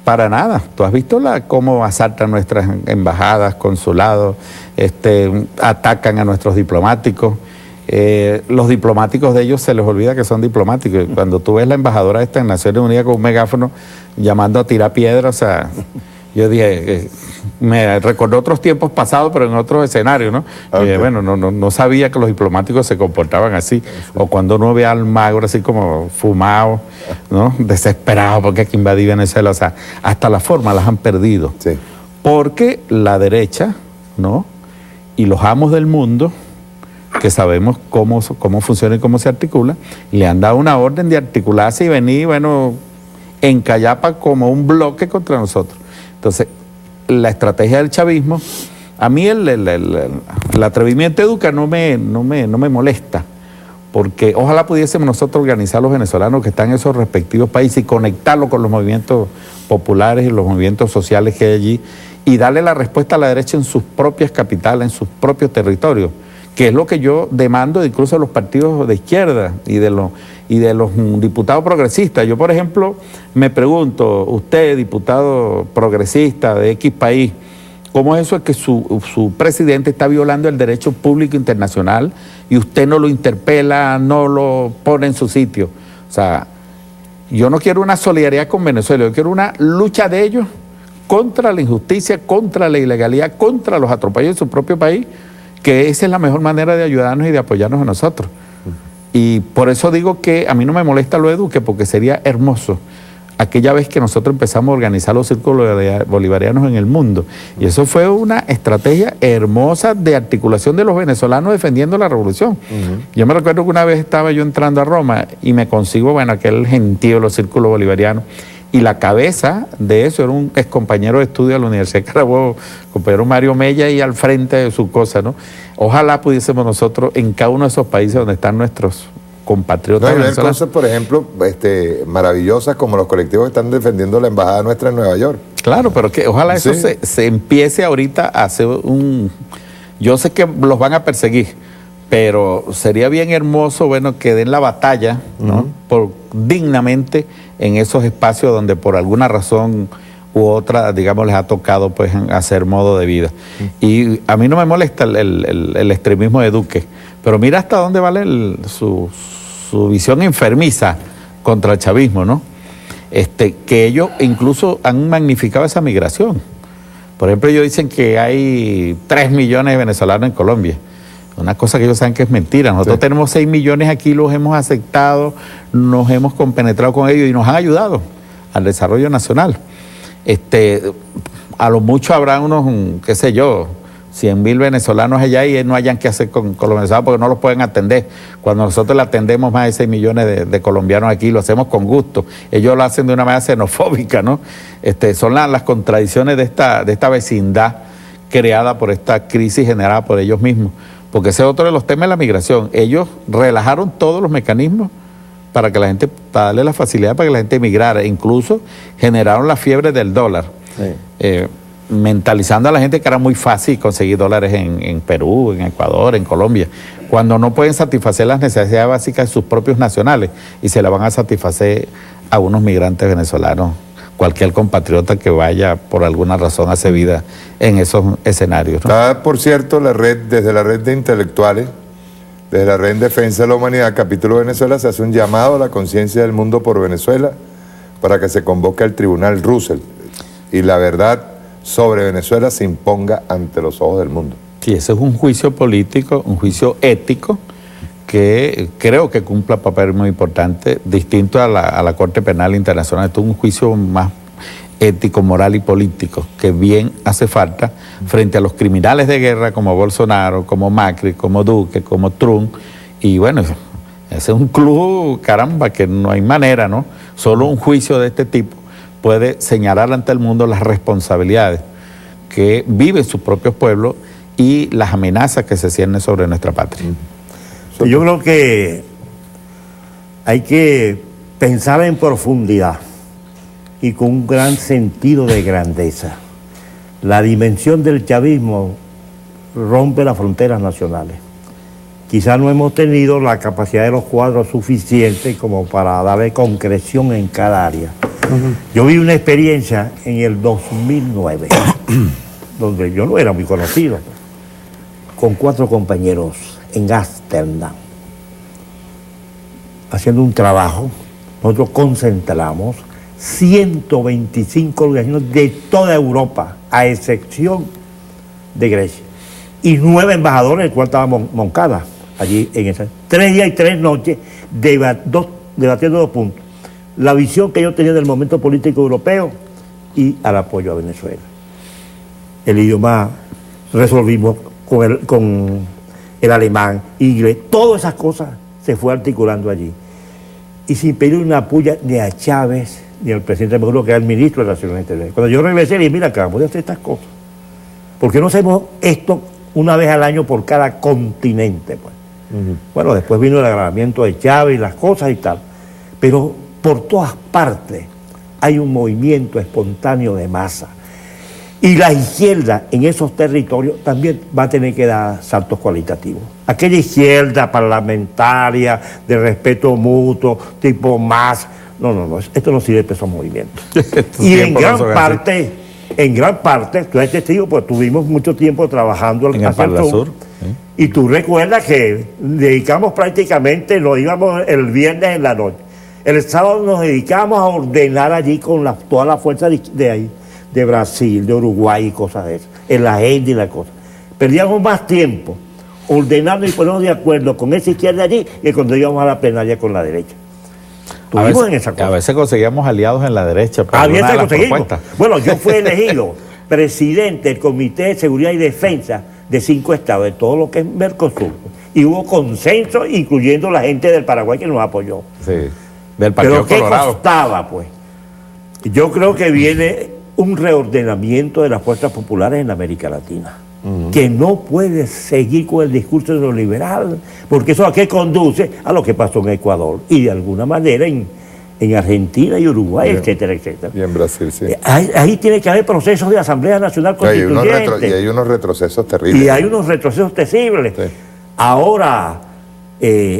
Para nada. Tú has visto cómo asaltan nuestras embajadas, consulados, atacan a nuestros diplomáticos. Los diplomáticos de ellos se les olvida que son diplomáticos. Cuando tú ves la embajadora en Naciones Unidas con un megáfono llamando a tirar piedras, o sea, yo dije, me recordó otros tiempos pasados, pero en otros escenarios, ¿no? Okay. Bueno, no sabía que los diplomáticos se comportaban así. O cuando uno ve a Almagro así como fumado, ¿no? Desesperado porque hay que invadir Venezuela. O sea, hasta la forma las han perdido. Sí. Porque la derecha, ¿no? Y los amos del mundo, que sabemos cómo funciona y cómo se articula, le han dado una orden de articularse y venir, bueno, en callapa como un bloque contra nosotros. Entonces, la estrategia del chavismo, a mí el atrevimiento de Duque no me molesta, porque ojalá pudiésemos nosotros organizar a los venezolanos que están en esos respectivos países y conectarlos con los movimientos populares y los movimientos sociales que hay allí, y darle la respuesta a la derecha en sus propias capitales, en sus propios territorios, que es lo que yo demando incluso de los partidos de izquierda y de los diputados progresistas. Yo, por ejemplo, me pregunto, usted, diputado progresista de X país, ¿cómo es eso que su presidente está violando el derecho público internacional y usted no lo interpela, no lo pone en su sitio? O sea, yo no quiero una solidaridad con Venezuela, yo quiero una lucha de ellos contra la injusticia, contra la ilegalidad, contra los atropellos de su propio país, que esa es la mejor manera de ayudarnos y de apoyarnos a nosotros. Y por eso digo que a mí no me molesta lo de Duque, porque sería hermoso aquella vez que nosotros empezamos a organizar los círculos bolivarianos en el mundo. Y eso fue una estrategia hermosa de articulación de los venezolanos defendiendo la revolución. Yo me recuerdo que una vez estaba yo entrando a Roma y me consigo, bueno, aquel gentío de los círculos bolivarianos, y la cabeza de eso era un ex compañero de estudio de la Universidad de Carabobo, compañero Mario Mella, y al frente de su cosa, ¿no? Ojalá pudiésemos nosotros en cada uno de esos países donde están nuestros compatriotas venezolanos. Hay cosas, por ejemplo, maravillosas como los colectivos que están defendiendo la embajada nuestra en Nueva York. Claro, pero que ojalá eso se empiece ahorita a hacer un... Yo sé que los van a perseguir, pero sería bien hermoso, bueno, que den la batalla, ¿no? Dignamente en esos espacios donde por alguna razón u otra, digamos, les ha tocado pues hacer modo de vida. Y a mí no me molesta el extremismo de Duque, pero mira hasta dónde vale su visión enfermiza contra el chavismo, ¿no? Que ellos incluso han magnificado esa migración. Por ejemplo, ellos dicen que hay 3 millones de venezolanos en Colombia. Una cosa que ellos saben que es mentira. Nosotros tenemos 6 millones aquí, los hemos aceptado, nos hemos compenetrado con ellos y nos han ayudado al desarrollo nacional. A lo mucho habrá unos, qué sé yo, 100.000 venezolanos allá y no hayan qué hacer con los venezolanos porque no los pueden atender. Cuando nosotros le atendemos más de 6 millones de colombianos aquí, lo hacemos con gusto. Ellos lo hacen de una manera xenofóbica, ¿no? Son las contradicciones de esta vecindad creada por esta crisis generada por ellos mismos. Porque ese es otro de los temas de la migración. Ellos relajaron todos los mecanismos para darle la facilidad para que la gente emigrara. Incluso generaron la fiebre del dólar, mentalizando a la gente que era muy fácil conseguir dólares en Perú, en Ecuador, en Colombia, cuando no pueden satisfacer las necesidades básicas de sus propios nacionales y se las van a satisfacer a unos migrantes venezolanos. Cualquier compatriota que vaya por alguna razón hace vida en esos escenarios, ¿no? Está, por cierto, desde la red de intelectuales, desde la red en defensa de la humanidad, capítulo Venezuela, se hace un llamado a la conciencia del mundo por Venezuela para que se convoque al tribunal Russell y la verdad sobre Venezuela se imponga ante los ojos del mundo. Sí, ese es un juicio político, un juicio ético, que creo que cumple un papel muy importante, distinto a la Corte Penal Internacional. Esto es un juicio más ético, moral y político, que bien hace falta frente a los criminales de guerra como Bolsonaro, como Macri, como Duque, como Trump. Y bueno, ese es un club, caramba, que no hay manera, ¿no? Solo un juicio de este tipo puede señalar ante el mundo las responsabilidades que viven sus propios pueblos y las amenazas que se ciernen sobre nuestra patria. Yo creo que hay que pensar en profundidad y con un gran sentido de grandeza. La dimensión del chavismo rompe las fronteras nacionales. Quizás no hemos tenido la capacidad de los cuadros suficientes como para darle concreción en cada área. Yo vi una experiencia en el 2009, donde yo no era muy conocido, con 4 compañeros en Ámsterdam, haciendo un trabajo. Nosotros concentramos 125 organizaciones de toda Europa, a excepción de Grecia, y 9 embajadores, el cual estaba Moncada, allí en esas 3 días y 3 noches, debatiendo 2 puntos: la visión que yo tenía del momento político europeo y al apoyo a Venezuela. El idioma resolvimos con el alemán, inglés, todas esas cosas se fue articulando allí. Y sin pedir una puya ni a Chávez ni al presidente Maduro, que era el ministro de Relaciones Exteriores. Cuando yo regresé, le dije, mira, acabamos de hacer estas cosas. ¿Por qué no hacemos esto una vez al año por cada continente? Pues? Bueno, después vino el agravamiento de Chávez y las cosas y tal. Pero por todas partes hay un movimiento espontáneo de masa. Y la izquierda en esos territorios también va a tener que dar saltos cualitativos. Aquella izquierda parlamentaria, de respeto mutuo, tipo más. No, esto no sirve para esos movimientos. Y en gran parte, tú eres testigo, pues tuvimos mucho tiempo trabajando en el Parla Sur. Y tú recuerdas que dedicamos prácticamente, nos íbamos el viernes en la noche. El sábado nos dedicamos a ordenar allí con toda la fuerza de ahí, de Brasil, de Uruguay y cosas de esas, en la agenda y la cosa. Perdíamos más tiempo ordenando y ponernos de acuerdo con esa izquierda allí que cuando íbamos a la plenaria con la derecha. A veces conseguíamos aliados en la derecha. A veces conseguimos. Bueno, yo fui elegido presidente del Comité de Seguridad y Defensa de 5 estados, de todo lo que es Mercosur. Y hubo consenso, incluyendo la gente del Paraguay que nos apoyó. Sí, del Partido Pero Colorado. ¿qué costaba, pues? Yo creo que viene un reordenamiento de las fuerzas populares en América Latina, que no puede seguir con el discurso neoliberal, porque eso a qué conduce a lo que pasó en Ecuador y de alguna manera en Argentina y Uruguay, etcétera, etcétera. Y en Brasil, sí. Ahí tiene que haber procesos de Asamblea Nacional Constituyente. Y hay unos retrocesos terribles. Y hay unos retrocesos terribles. Sí. Ahora,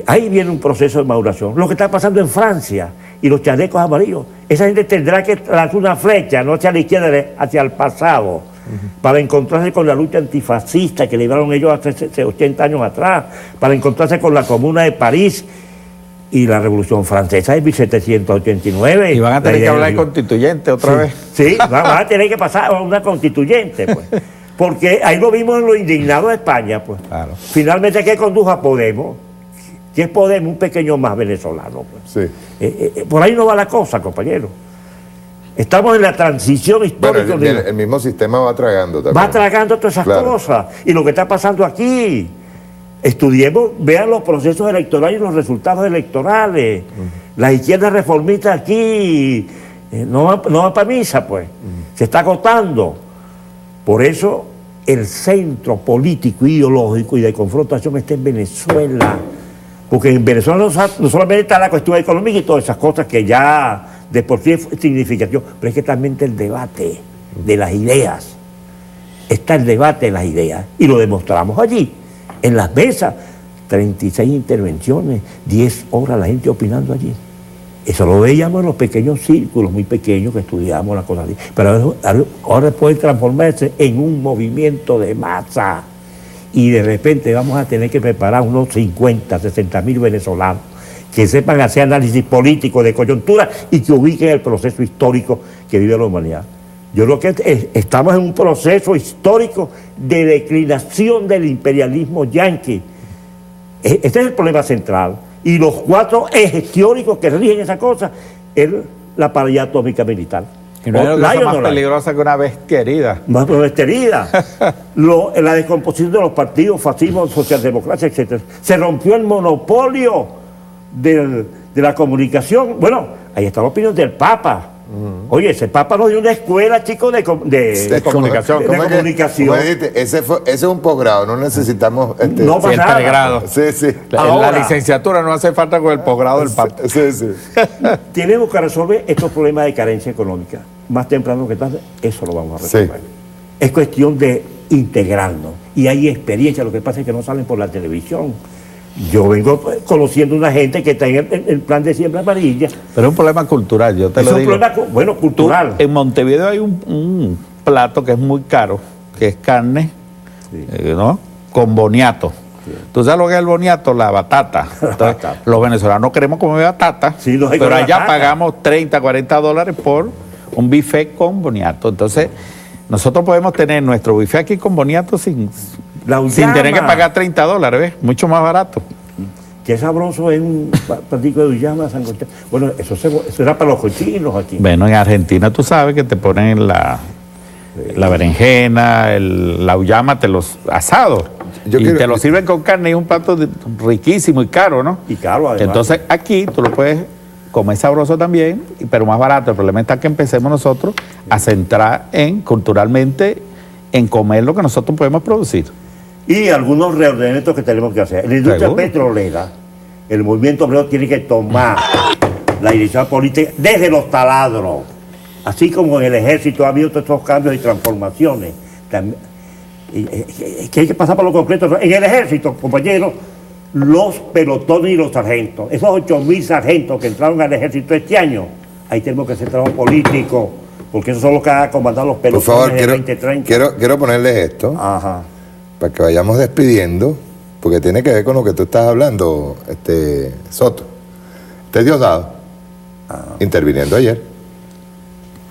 ahí viene un proceso de maduración. Lo que está pasando en Francia y los chalecos amarillos, esa gente tendrá que lanzar una flecha, no hacia la izquierda, hacia el pasado, para encontrarse con la lucha antifascista que libraron ellos hace 80 años atrás, para encontrarse con la Comuna de París y la Revolución Francesa de 1789. Y van a tener que hablar de constituyente otra vez. Sí, van a tener que pasar a una constituyente, pues. Porque ahí lo vimos en lo indignado de España, pues. Claro. Finalmente, ¿qué condujo a Podemos? ¿Qué es Podemos? Un pequeño más venezolano, pues. Sí. Por ahí no va la cosa, compañero. Estamos en la transición histórica. Bueno, el mismo sistema va tragando también. Va tragando todas esas cosas. Y lo que está pasando aquí, estudiemos, vean los procesos electorales y los resultados electorales. La izquierda reformista aquí no va para misa, pues. Se está agotando. Por eso el centro político, ideológico y de confrontación está en Venezuela. Porque en Venezuela no solamente está la cuestión económica y todas esas cosas que ya de por sí es significativo, pero es que también está el debate de las ideas. Está el debate de las ideas. Y lo demostramos allí, en las mesas. 36 intervenciones, 10 horas la gente opinando allí. Eso lo veíamos en los pequeños círculos, muy pequeños, que estudiábamos las cosas así. Pero ahora puede transformarse en un movimiento de masa. Y de repente vamos a tener que preparar unos 50, 60 mil venezolanos que sepan hacer análisis político de coyuntura y que ubiquen el proceso histórico que vive la humanidad. Yo creo que estamos en un proceso histórico de declinación del imperialismo yanqui. Este es el problema central. Y los 4 ejes teóricos que rigen esa cosa es la paralía atómica militar. Y no hay una cosa más peligrosa que una bestia herida. Más bestia herida. La descomposición de los partidos, fascismo, socialdemocracia, etc. Se rompió el monopolio de la comunicación. Bueno, ahí está la opinión del Papa. Oye, ese Papa nos dio una escuela, chicos, de comunicación. Ese es un posgrado, no necesitamos... no pasa nada. Pregrado. Sí. La licenciatura no hace falta con el posgrado del Papa. Sí. Tenemos que resolver estos problemas de carencia económica. Más temprano que tarde, eso lo vamos a resolver. Sí. Es cuestión de integrarnos. Y hay experiencia, lo que pasa es que no salen por la televisión. Yo vengo conociendo una gente que está en el plan de siembra amarilla. Pero es un problema cultural, yo te lo digo. Es un problema, cultural. En Montevideo hay un plato que es muy caro, que es carne, ¿no? Con boniato. Sí. ¿Tú sabes lo que es el boniato? La batata. Entonces, los venezolanos queremos comer batata, pero allá pagamos $30, $40 por un bife con boniato. Entonces, nosotros podemos tener nuestro bife aquí con boniato sin tener que pagar $30, ¿ves? Mucho más barato. Qué sabroso es un platico de uyama sancochado. Bueno, eso era para los cochinos aquí. Bueno, en Argentina tú sabes que te ponen la berenjena, la uyama, te los asados. Te lo sirven con carne y es un plato riquísimo y caro, ¿no? Y caro, además. Entonces aquí tú lo puedes comer sabroso también, pero más barato. El problema está que empecemos nosotros a centrar culturalmente en comer lo que nosotros podemos producir. Y algunos reordenamientos que tenemos que hacer. En la industria petrolera, el movimiento obrero tiene que tomar la dirección política desde los taladros. Así como en el ejército ha habido todos estos cambios y transformaciones. Que hay que pasar por lo concreto. En el ejército, compañeros, los pelotones y los sargentos, esos 8.000 sargentos que entraron al ejército este año, ahí tenemos que hacer trabajo político, porque esos son los que han comandado los pelotones. Por favor, de 2030. quiero ponerles esto, para que vayamos despidiendo, porque tiene que ver con lo que tú estás hablando, Soto. Diosdado, interviniendo ayer.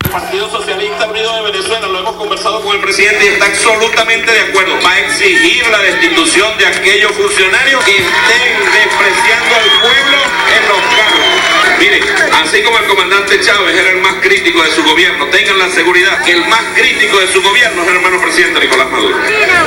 Partido Socialista Unido de Venezuela, lo hemos conversado con el presidente y está absolutamente de acuerdo. Va a exigir la destitución de aquellos funcionarios que estén despreciando al pueblo en los cargos. Mire, así como el comandante Chávez era el más crítico de su gobierno, tengan la seguridad que el más crítico de su gobierno es el hermano presidente Nicolás Maduro.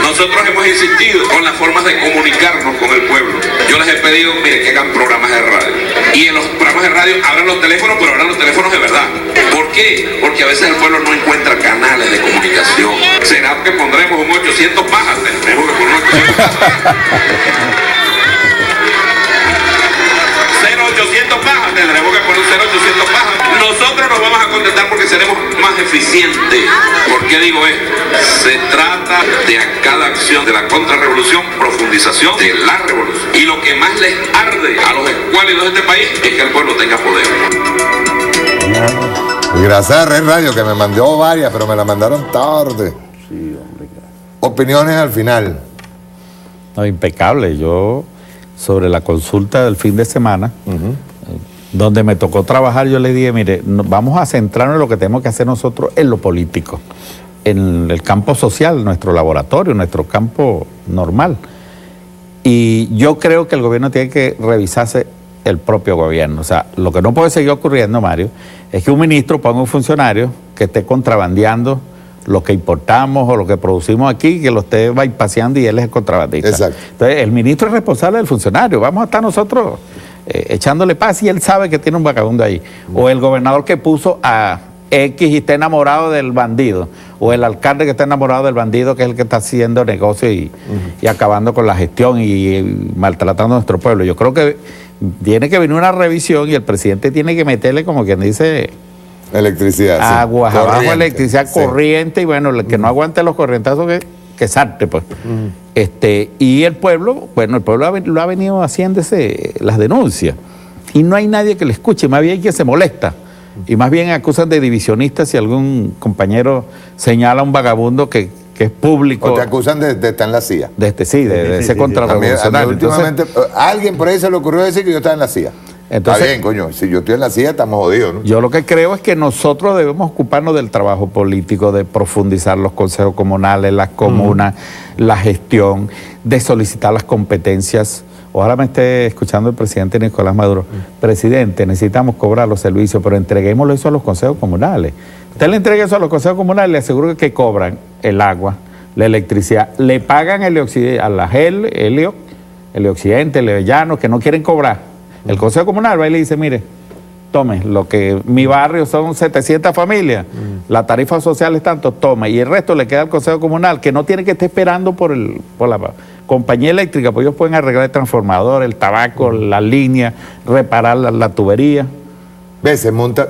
Nosotros hemos insistido con las formas de comunicarnos con el pueblo. Yo les he pedido, mire, que hagan programas de radio. Y en los programas de radio abran los teléfonos, pero abran los teléfonos de verdad. ¿Por qué? Porque a veces el pueblo no encuentra canales de comunicación. ¿Será que pondremos un 800 bajas? Tenemos que poner un 800 bajas. 0800 bajas, tendremos que poner 0800 bajas. Nosotros nos vamos a contentar porque seremos más eficientes. ¿Por qué digo esto? Se trata de a cada acción de la contrarrevolución, profundización de la revolución. Y lo que más les arde a los escuálidos de este país es que el pueblo tenga poder. Gracias a Red Radio, que me mandó varias, pero me las mandaron tarde. Sí, hombre. Opiniones al final. No, impecable. Yo, sobre la consulta del fin de semana, donde me tocó trabajar, yo le dije, mire, vamos a centrarnos en lo que tenemos que hacer nosotros en lo político, en el campo social, nuestro laboratorio, nuestro campo normal. Y yo creo que el gobierno tiene que revisarse el propio gobierno. O sea, lo que no puede seguir ocurriendo, Mario, es que un ministro ponga un funcionario que esté contrabandeando lo que importamos o lo que producimos aquí, que lo esté bypaseando y él es el contrabandista. Exacto. Entonces, el ministro es responsable del funcionario. Vamos a estar nosotros echándole paz y él sabe que tiene un vagabundo ahí. O el gobernador que puso a X y está enamorado del bandido. O el alcalde que está enamorado del bandido, que es el que está haciendo negocio y acabando con la gestión y maltratando a nuestro pueblo. Yo creo que tiene que venir una revisión y el presidente tiene que meterle, como quien dice, electricidad, aguas abajo, electricidad, corriente, y bueno, el que no aguante los corrientazos que salte, pues. Y el pueblo, bueno, el pueblo lo ha venido haciéndose las denuncias y no hay nadie que le escuche, más bien que se molesta y más bien acusan de divisionistas si algún compañero señala a un vagabundo que es público. O te acusan de estar en la CIA. De ser contrarrevolucionario. Últimamente, alguien por ahí se le ocurrió decir que yo estaba en la CIA. Entonces, está bien, coño, si yo estoy en la CIA estamos jodidos, ¿no? Yo lo que creo es que nosotros debemos ocuparnos del trabajo político, de profundizar los consejos comunales, las comunas, la gestión, de solicitar las competencias. Ojalá me esté escuchando el presidente Nicolás Maduro. Presidente, necesitamos cobrar los servicios, pero entreguémoslo eso a los consejos comunales. Usted le entrega eso a los consejos comunales, le aseguro que cobran el agua, la electricidad, le pagan a la GEL, el Occidente, el Llano, que no quieren cobrar. El Consejo Comunal va y le dice, mire, tome, lo que mi barrio son 700 familias, la tarifa social es tanto, tome, y el resto le queda al Consejo Comunal, que no tiene que estar esperando por la compañía eléctrica, pues ellos pueden arreglar el transformador, el tabaco, la línea, reparar la tubería. ¿Ves? Se monta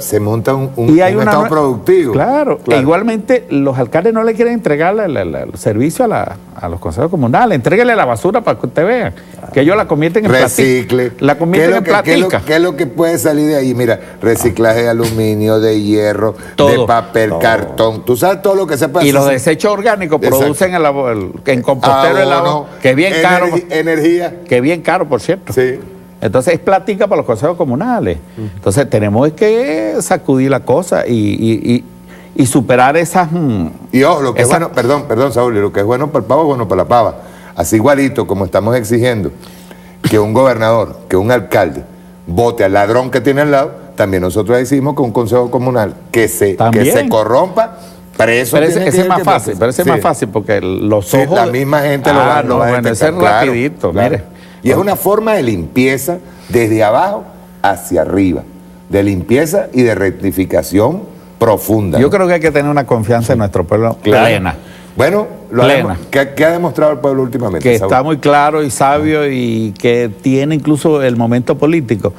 un estado productivo. Claro. E igualmente los alcaldes no le quieren entregar el servicio a los consejos comunales. Entréguele la basura para que usted vea. Que ellos la convierten en recicle. La convierten en platica. ¿Qué es lo que puede salir de ahí? Mira, reciclaje de aluminio, de hierro, de papel, cartón. Tú sabes todo lo que se puede hacer. Y los desechos orgánicos producen en compostero el abono, que es bien caro. Energía. Que es bien caro, por cierto. Sí. Entonces es plática para los consejos comunales. Entonces tenemos que sacudir la cosa y superar esas... Y ojo, lo que es bueno, perdón Saúl, lo que es bueno para el pavo es bueno para la pava. Así igualito como estamos exigiendo que un gobernador, que un alcalde vote al ladrón que tiene al lado, también nosotros decimos que un consejo comunal que se corrompa, preso. Pero ese es más fácil, más fácil porque los ojos... la misma gente lo va a bueno, ese es rapidito, claro. Mire. Y es una forma de limpieza desde abajo hacia arriba, de limpieza y de rectificación profunda. Yo creo que hay que tener una confianza en nuestro pueblo plena. Bueno, plena. ¿Qué ha demostrado el pueblo últimamente? Que está muy claro y sabio y que tiene incluso el momento político.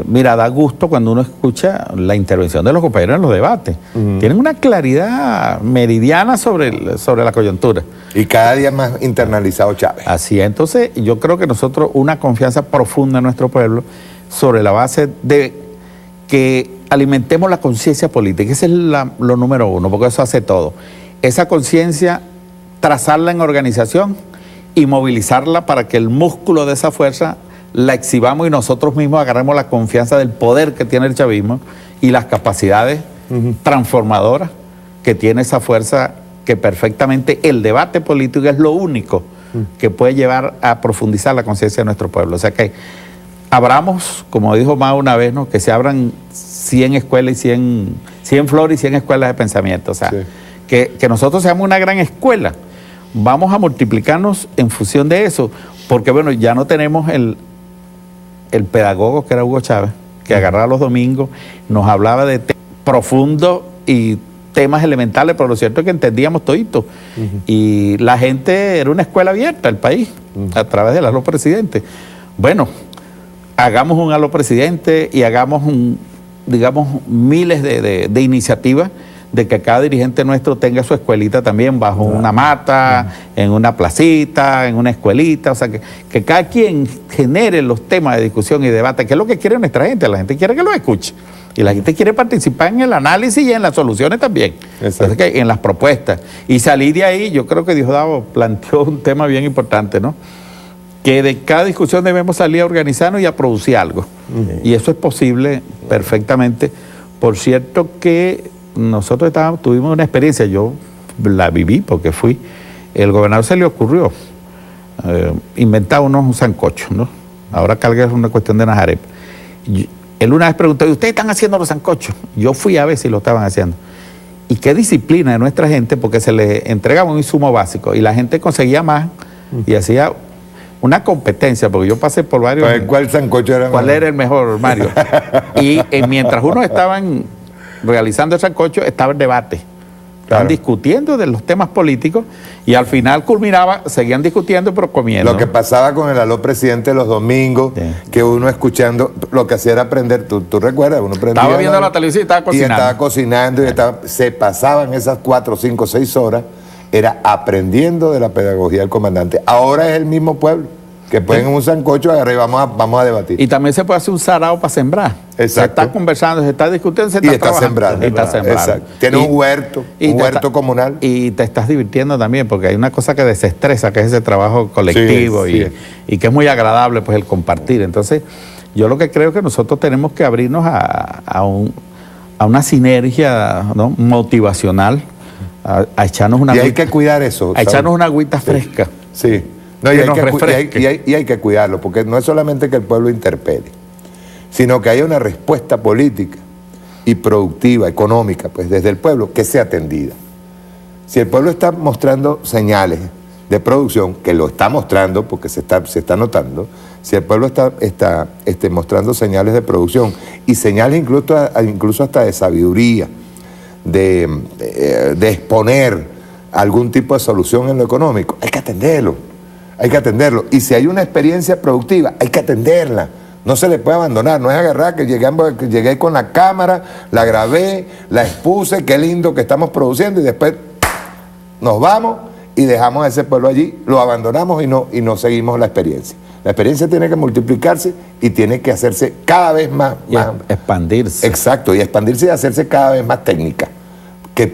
Mira, da gusto cuando uno escucha la intervención de los compañeros en los debates. Tienen una claridad meridiana sobre la coyuntura. Y cada día más internalizado Chávez. Así es. Entonces, yo creo que nosotros una confianza profunda en nuestro pueblo sobre la base de que alimentemos la conciencia política. Ese es lo número uno, porque eso hace todo. Esa conciencia, trazarla en organización y movilizarla para que el músculo de esa fuerza la exhibamos y nosotros mismos agarremos la confianza del poder que tiene el chavismo y las capacidades transformadoras que tiene esa fuerza, que perfectamente el debate político es lo único que puede llevar a profundizar la conciencia de nuestro pueblo. O sea que abramos, como dijo Mao una vez, ¿no?, que se abran 100 escuelas y 100 flores y 100 escuelas de pensamiento. O sea, que nosotros seamos una gran escuela. Vamos a multiplicarnos en función de eso, porque bueno, ya no tenemos el pedagogo que era Hugo Chávez, que agarraba los domingos, nos hablaba de temas profundos y temas elementales, pero lo cierto es que entendíamos todito. Y la gente, era una escuela abierta, el país, a través del Aló Presidente. Bueno, hagamos un Aló Presidente y hagamos digamos, miles de iniciativas de que cada dirigente nuestro tenga su escuelita también bajo una mata, en una placita, en una escuelita, o sea, que cada quien genere los temas de discusión y debate, que es lo que quiere nuestra gente. La gente quiere que lo escuche y la gente quiere participar en el análisis y en las soluciones también, entonces, que en las propuestas. Y salir de ahí, yo creo que Diosdado planteó un tema bien importante, ¿no?, que de cada discusión debemos salir a organizarnos y a producir algo. Y eso es posible perfectamente. Por cierto que nosotros tuvimos una experiencia, yo la viví porque fui, el gobernador se le ocurrió inventar unos sancochos, ¿no? Ahora carga es una cuestión de Nazaret. Él una vez preguntó, ¿y ustedes están haciendo los sancochos? Yo fui a ver si lo estaban haciendo. Y qué disciplina de nuestra gente, porque se le entregaba un insumo básico y la gente conseguía más y hacía una competencia, porque yo pasé por varios. ¿Cuál sancocho era? ¿Cuál era el mejor, Mario? Y mientras unos estaban realizando el sancocho, estaba el debate. Estaban discutiendo de los temas políticos y al final culminaba, seguían discutiendo pero comiendo. Lo que pasaba con el Aló Presidente los domingos, que uno escuchando, lo que hacía era aprender, tú recuerdas, uno prendía. Estaba viendo la televisión y estaba cocinando. Y estaba cocinando y se pasaban esas 4, 5, 6 horas, era aprendiendo de la pedagogía del comandante. Ahora es el mismo pueblo, que ponen un sancocho agarrar y vamos a debatir. Y también se puede hacer un sarao para sembrar. Exacto. Se está conversando, se está discutiendo, se está sembrando. Y está sembrando. Exacto. Tiene un huerto comunal. Y te estás divirtiendo también, porque hay una cosa que desestresa, que es ese trabajo colectivo y que es muy agradable, pues, el compartir. Entonces, yo lo que creo es que nosotros tenemos que abrirnos a una sinergia, ¿no?, motivacional, a echarnos una agüita. Y hay que cuidar eso. A echarnos una agüita fresca. Sí. No, y hay que cuidarlo, porque no es solamente que el pueblo interpele, sino que haya una respuesta política y productiva, económica, pues desde el pueblo, que sea atendida. Si el pueblo está mostrando señales de producción, que lo está mostrando porque se está notando, si el pueblo está mostrando señales de producción y señales incluso hasta de sabiduría, de exponer algún tipo de solución en lo económico, hay que atenderlo. Hay que atenderlo. Y si hay una experiencia productiva, hay que atenderla. No se le puede abandonar. No es agarrar que llegué con la cámara, la grabé, la expuse, qué lindo que estamos produciendo, y después nos vamos y dejamos a ese pueblo allí, lo abandonamos y no seguimos la experiencia. La experiencia tiene que multiplicarse y tiene que hacerse cada vez más. Expandirse. Exacto, y expandirse y hacerse cada vez más técnica. Que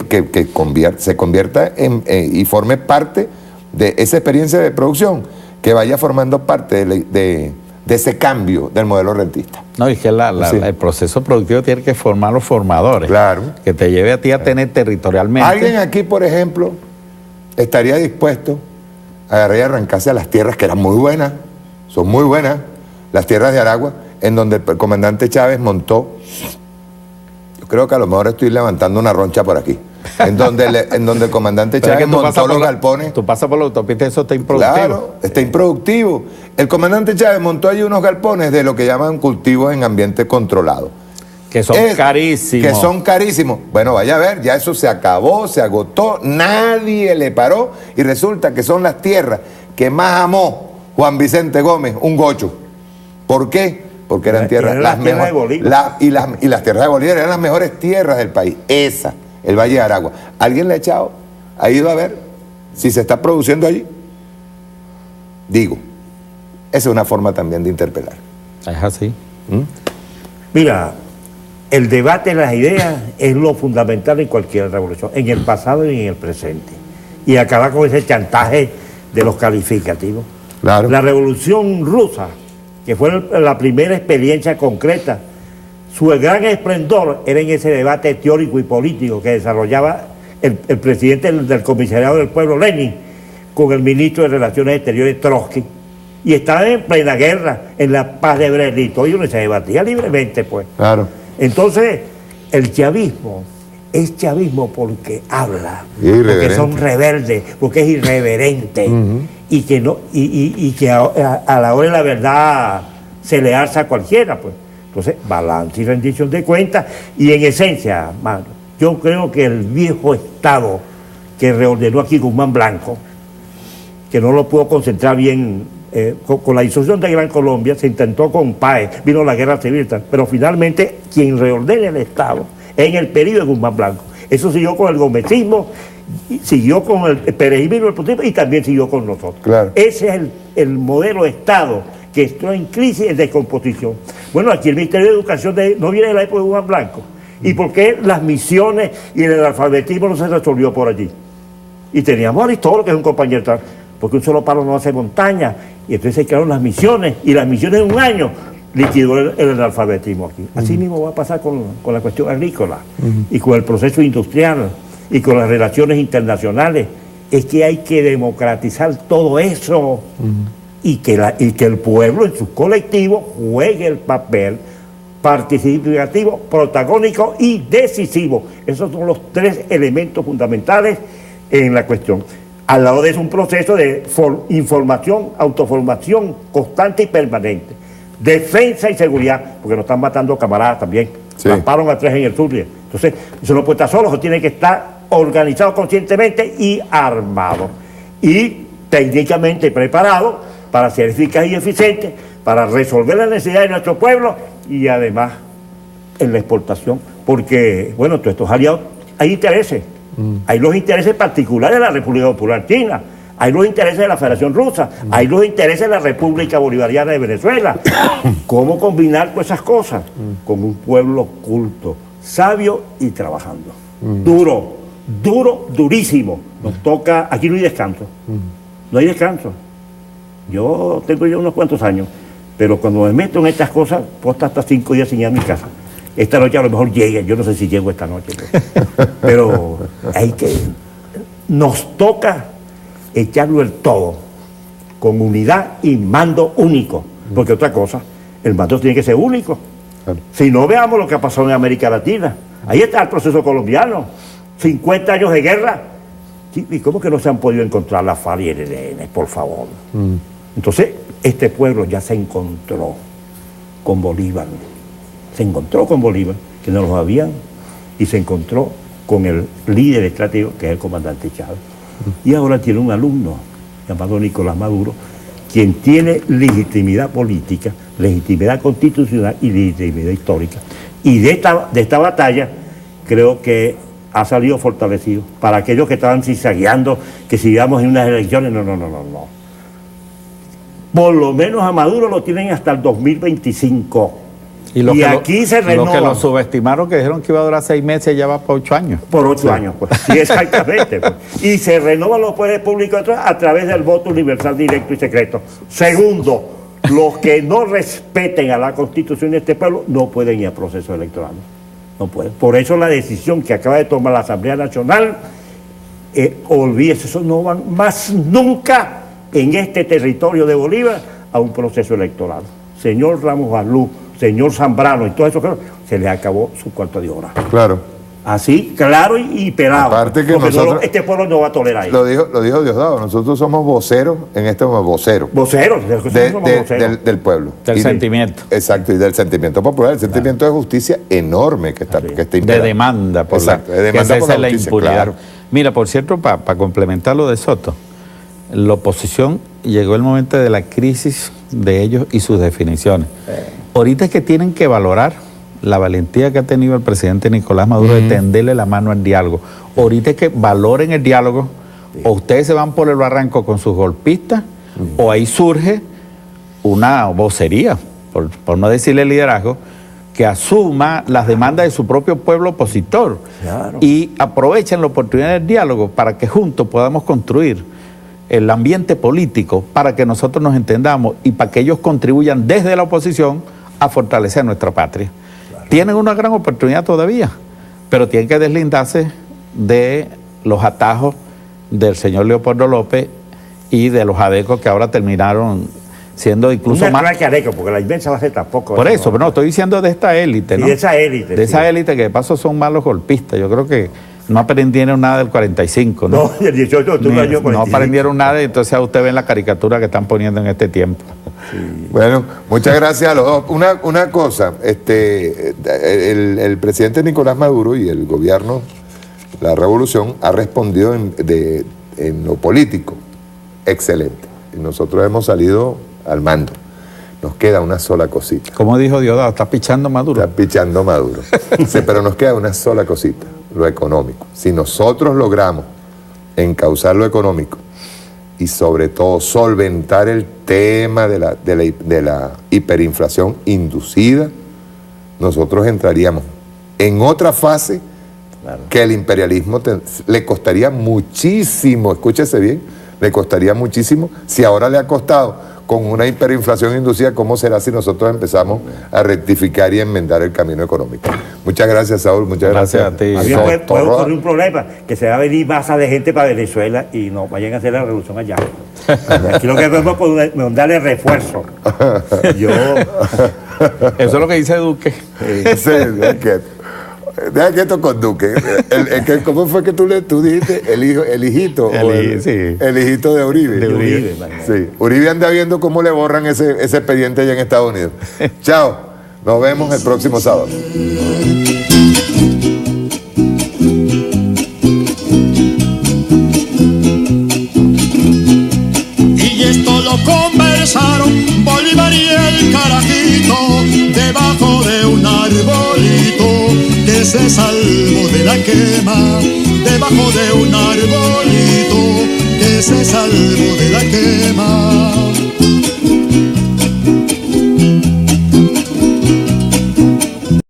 se convierta y forme parte de esa experiencia de producción, que vaya formando parte de ese cambio del modelo rentista. No, y que el proceso productivo tiene que formar los formadores. Claro. Que te lleve a ti a tener territorialmente. ¿Alguien aquí, por ejemplo, estaría dispuesto a agarrar y arrancarse a las tierras que eran muy buenas, son muy buenas, las tierras de Aragua, en donde el comandante Chávez montó, yo creo que a lo mejor estoy levantando una roncha por aquí, en donde el comandante Chávez montó los galpones. Tú pasas por la autopista, eso está improductivo. Claro, está improductivo. El comandante Chávez montó allí unos galpones de lo que llaman cultivos en ambiente controlado. Que son carísimos. Que son carísimos. Bueno, vaya a ver, ya eso se acabó, se agotó, nadie le paró y resulta que son las tierras que más amó Juan Vicente Gómez, un gocho. ¿Por qué? Porque eran tierras las mejores. Y las tierras de Bolívar eran las mejores tierras del país. Esa, el Valle de Aragua. ¿Alguien le ha echado? ¿Ha ido a ver si se está produciendo allí? Digo, esa es una forma también de interpelar. Es así. Mira, el debate de las ideas es lo fundamental en cualquier revolución, en el pasado y en el presente. Y acabar con ese chantaje de los calificativos. Claro. La Revolución Rusa, que fue la primera experiencia concreta, su gran esplendor era en ese debate teórico y político que desarrollaba el presidente del Comisariado del Pueblo, Lenin, con el ministro de Relaciones Exteriores, Trotsky, y estaban en plena guerra, en la paz de Brest-Litovsk, y donde se debatía libremente, pues. Claro. Entonces, el chavismo es chavismo porque habla, porque son rebeldes, porque es irreverente, y que no y que a la hora de la verdad se le alza a cualquiera, pues. Entonces, balance y rendición de cuentas, y en esencia, mano, yo creo que el viejo Estado que reordenó aquí Guzmán Blanco, que no lo pudo concentrar bien, con la disolución de Gran Colombia, se intentó con Páez, vino la guerra civil, pero finalmente quien reordena el Estado en el periodo de Guzmán Blanco. Eso siguió con el gomecismo, siguió con el perejimismo, el putismo, y también siguió con nosotros. Claro. Ese es el modelo de Estado que está en crisis y en descomposición. Bueno, aquí el Ministerio de Educación no viene de la época de Guzmán Blanco. ¿Y por qué las misiones y el analfabetismo no se resolvió por allí? Y teníamos a Aristóteles, que es un compañero, porque un solo palo no hace montaña, y entonces se crearon las misiones, y las misiones en un año liquidó el analfabetismo aquí. Así mismo va a pasar con la cuestión agrícola, y con el proceso industrial, y con las relaciones internacionales. Es que hay que democratizar todo eso, y que el pueblo en sus colectivos juegue el papel participativo, protagónico y decisivo. Esos son los tres elementos fundamentales en la cuestión. Al lado de eso, un proceso de información, autoformación constante y permanente. Defensa y seguridad, porque nos están matando camaradas también. Sí. Mataron a 3 en el sur. Entonces, eso no puede estar solo, eso tiene que estar organizado conscientemente y armado. Y técnicamente preparado para ser eficaz y eficiente, para resolver las necesidades de nuestro pueblo y además en la exportación. Porque, bueno, todos estos aliados, hay intereses. Hay los intereses particulares de la República Popular China, hay los intereses de la Federación Rusa, hay los intereses de la República Bolivariana de Venezuela. ¿Cómo combinar todas esas cosas? Con un pueblo culto, sabio y trabajando. Duro, durísimo. Nos toca, aquí no hay descanso. No hay descanso. Yo tengo ya unos cuantos años, pero cuando me meto en estas cosas, puedo estar hasta 5 días sin ir a mi casa. Esta noche a lo mejor llegue, yo no sé si llego esta noche, pero nos toca echarlo el todo, con unidad y mando único, porque otra cosa, el mando tiene que ser único. Claro. Si no, veamos lo que ha pasado en América Latina, ahí está el proceso colombiano, 50 años de guerra, ¿y cómo que no se han podido encontrar la FARC y el ELN, por favor? Entonces, este pueblo ya se encontró con Bolívar. Se encontró con Bolívar, que no lo habían, y se encontró con el líder estratégico, que es el comandante Chávez. Y ahora tiene un alumno llamado Nicolás Maduro, quien tiene legitimidad política, legitimidad constitucional y legitimidad histórica. Y de esta batalla creo que ha salido fortalecido. Para aquellos que estaban zigzagueando, que sigamos en unas elecciones, no. Por lo menos a Maduro lo tienen hasta el 2025. Y aquí se renova. Lo que lo subestimaron, que dijeron que iba a durar 6 meses, ya va por 8 años. Por 8 años, pues. Sí, exactamente. Pues. Y se renovan los poderes públicos a través del voto universal, directo y secreto. Segundo, los que no respeten a la Constitución de este pueblo no pueden ir a procesos electorales. No pueden. Por eso la decisión que acaba de tomar la Asamblea Nacional, olvídese, eso no van más nunca en este territorio de Bolívar a un proceso electoral. Señor Ramos Barlú, señor Zambrano y todo eso, se les acabó su cuarto de hora. Claro. Así, claro y pelado. Aparte que porque nosotros, este pueblo no va a tolerar eso. Lo dijo Diosdado, nosotros somos voceros, en este momento voceros. Voceros, del pueblo. Del sentimiento. Exacto, y del sentimiento popular, el sentimiento de justicia enorme que está imperando. De demanda por exacto, la, de demanda que por esa la es justicia, la impunidad. claro. Mira, por cierto, para complementar lo de Soto, la oposición llegó el momento de la crisis de ellos y sus definiciones. Ahorita es que tienen que valorar la valentía que ha tenido el presidente Nicolás Maduro de tenderle la mano al diálogo. Ahorita es que valoren el diálogo, o ustedes se van por el barranco con sus golpistas, o ahí surge una vocería, por no decirle liderazgo, que asuma las demandas de su propio pueblo opositor y aprovechen la oportunidad del diálogo para que juntos podamos construir el ambiente político para que nosotros nos entendamos y para que ellos contribuyan desde la oposición a fortalecer nuestra patria. Tienen una gran oportunidad todavía, pero tienen que deslindarse de los atajos del señor Leopoldo López y de los adecos que ahora terminaron siendo incluso no más... que adeco, porque la inmensa va a ser tampoco... Por eso, pero no, estoy diciendo de esta élite, ¿no? Sí, de esa élite. De esa élite que de paso son malos golpistas. Yo creo que no aprendieron nada del 45, ¿no? No, el 18 de octubre del año 45. No aprendieron nada y entonces usted ve la caricatura que están poniendo en este tiempo. Sí. Bueno, muchas gracias a los dos. Una cosa, el presidente Nicolás Maduro y el gobierno, la revolución, ha respondido en lo político excelente. Y nosotros hemos salido al mando. Nos queda una sola cosita. Como dijo Diosdado, está pichando Maduro. Está pichando Maduro. Sí, pero nos queda una sola cosita, lo económico. Si nosotros logramos encauzar lo económico y sobre todo solventar el tema de la hiperinflación inducida, nosotros entraríamos en otra fase que el imperialismo le costaría muchísimo, escúchese bien, le costaría muchísimo. Si ahora le ha costado con una hiperinflación inducida, ¿cómo será si nosotros empezamos a rectificar y enmendar el camino económico? Muchas gracias, Saúl, muchas gracias a ti. Puede ocurrir un problema, que se va a venir masa de gente para Venezuela y no vayan a hacer la revolución allá. Aquí lo que vemos es darle refuerzo. Eso es lo que dice Duque. Sí, deja quieto con Duque. ¿Cómo fue que tú dijiste? El hijito. El hijito de Uribe. Sí. Uribe anda viendo cómo le borran ese expediente allá en Estados Unidos. Chao. Nos vemos el próximo sábado. Y esto lo conversaron Bolívar y el carajito debajo de un arbolito que se salvó de la quema, debajo de un arbolito que se salvó de la quema.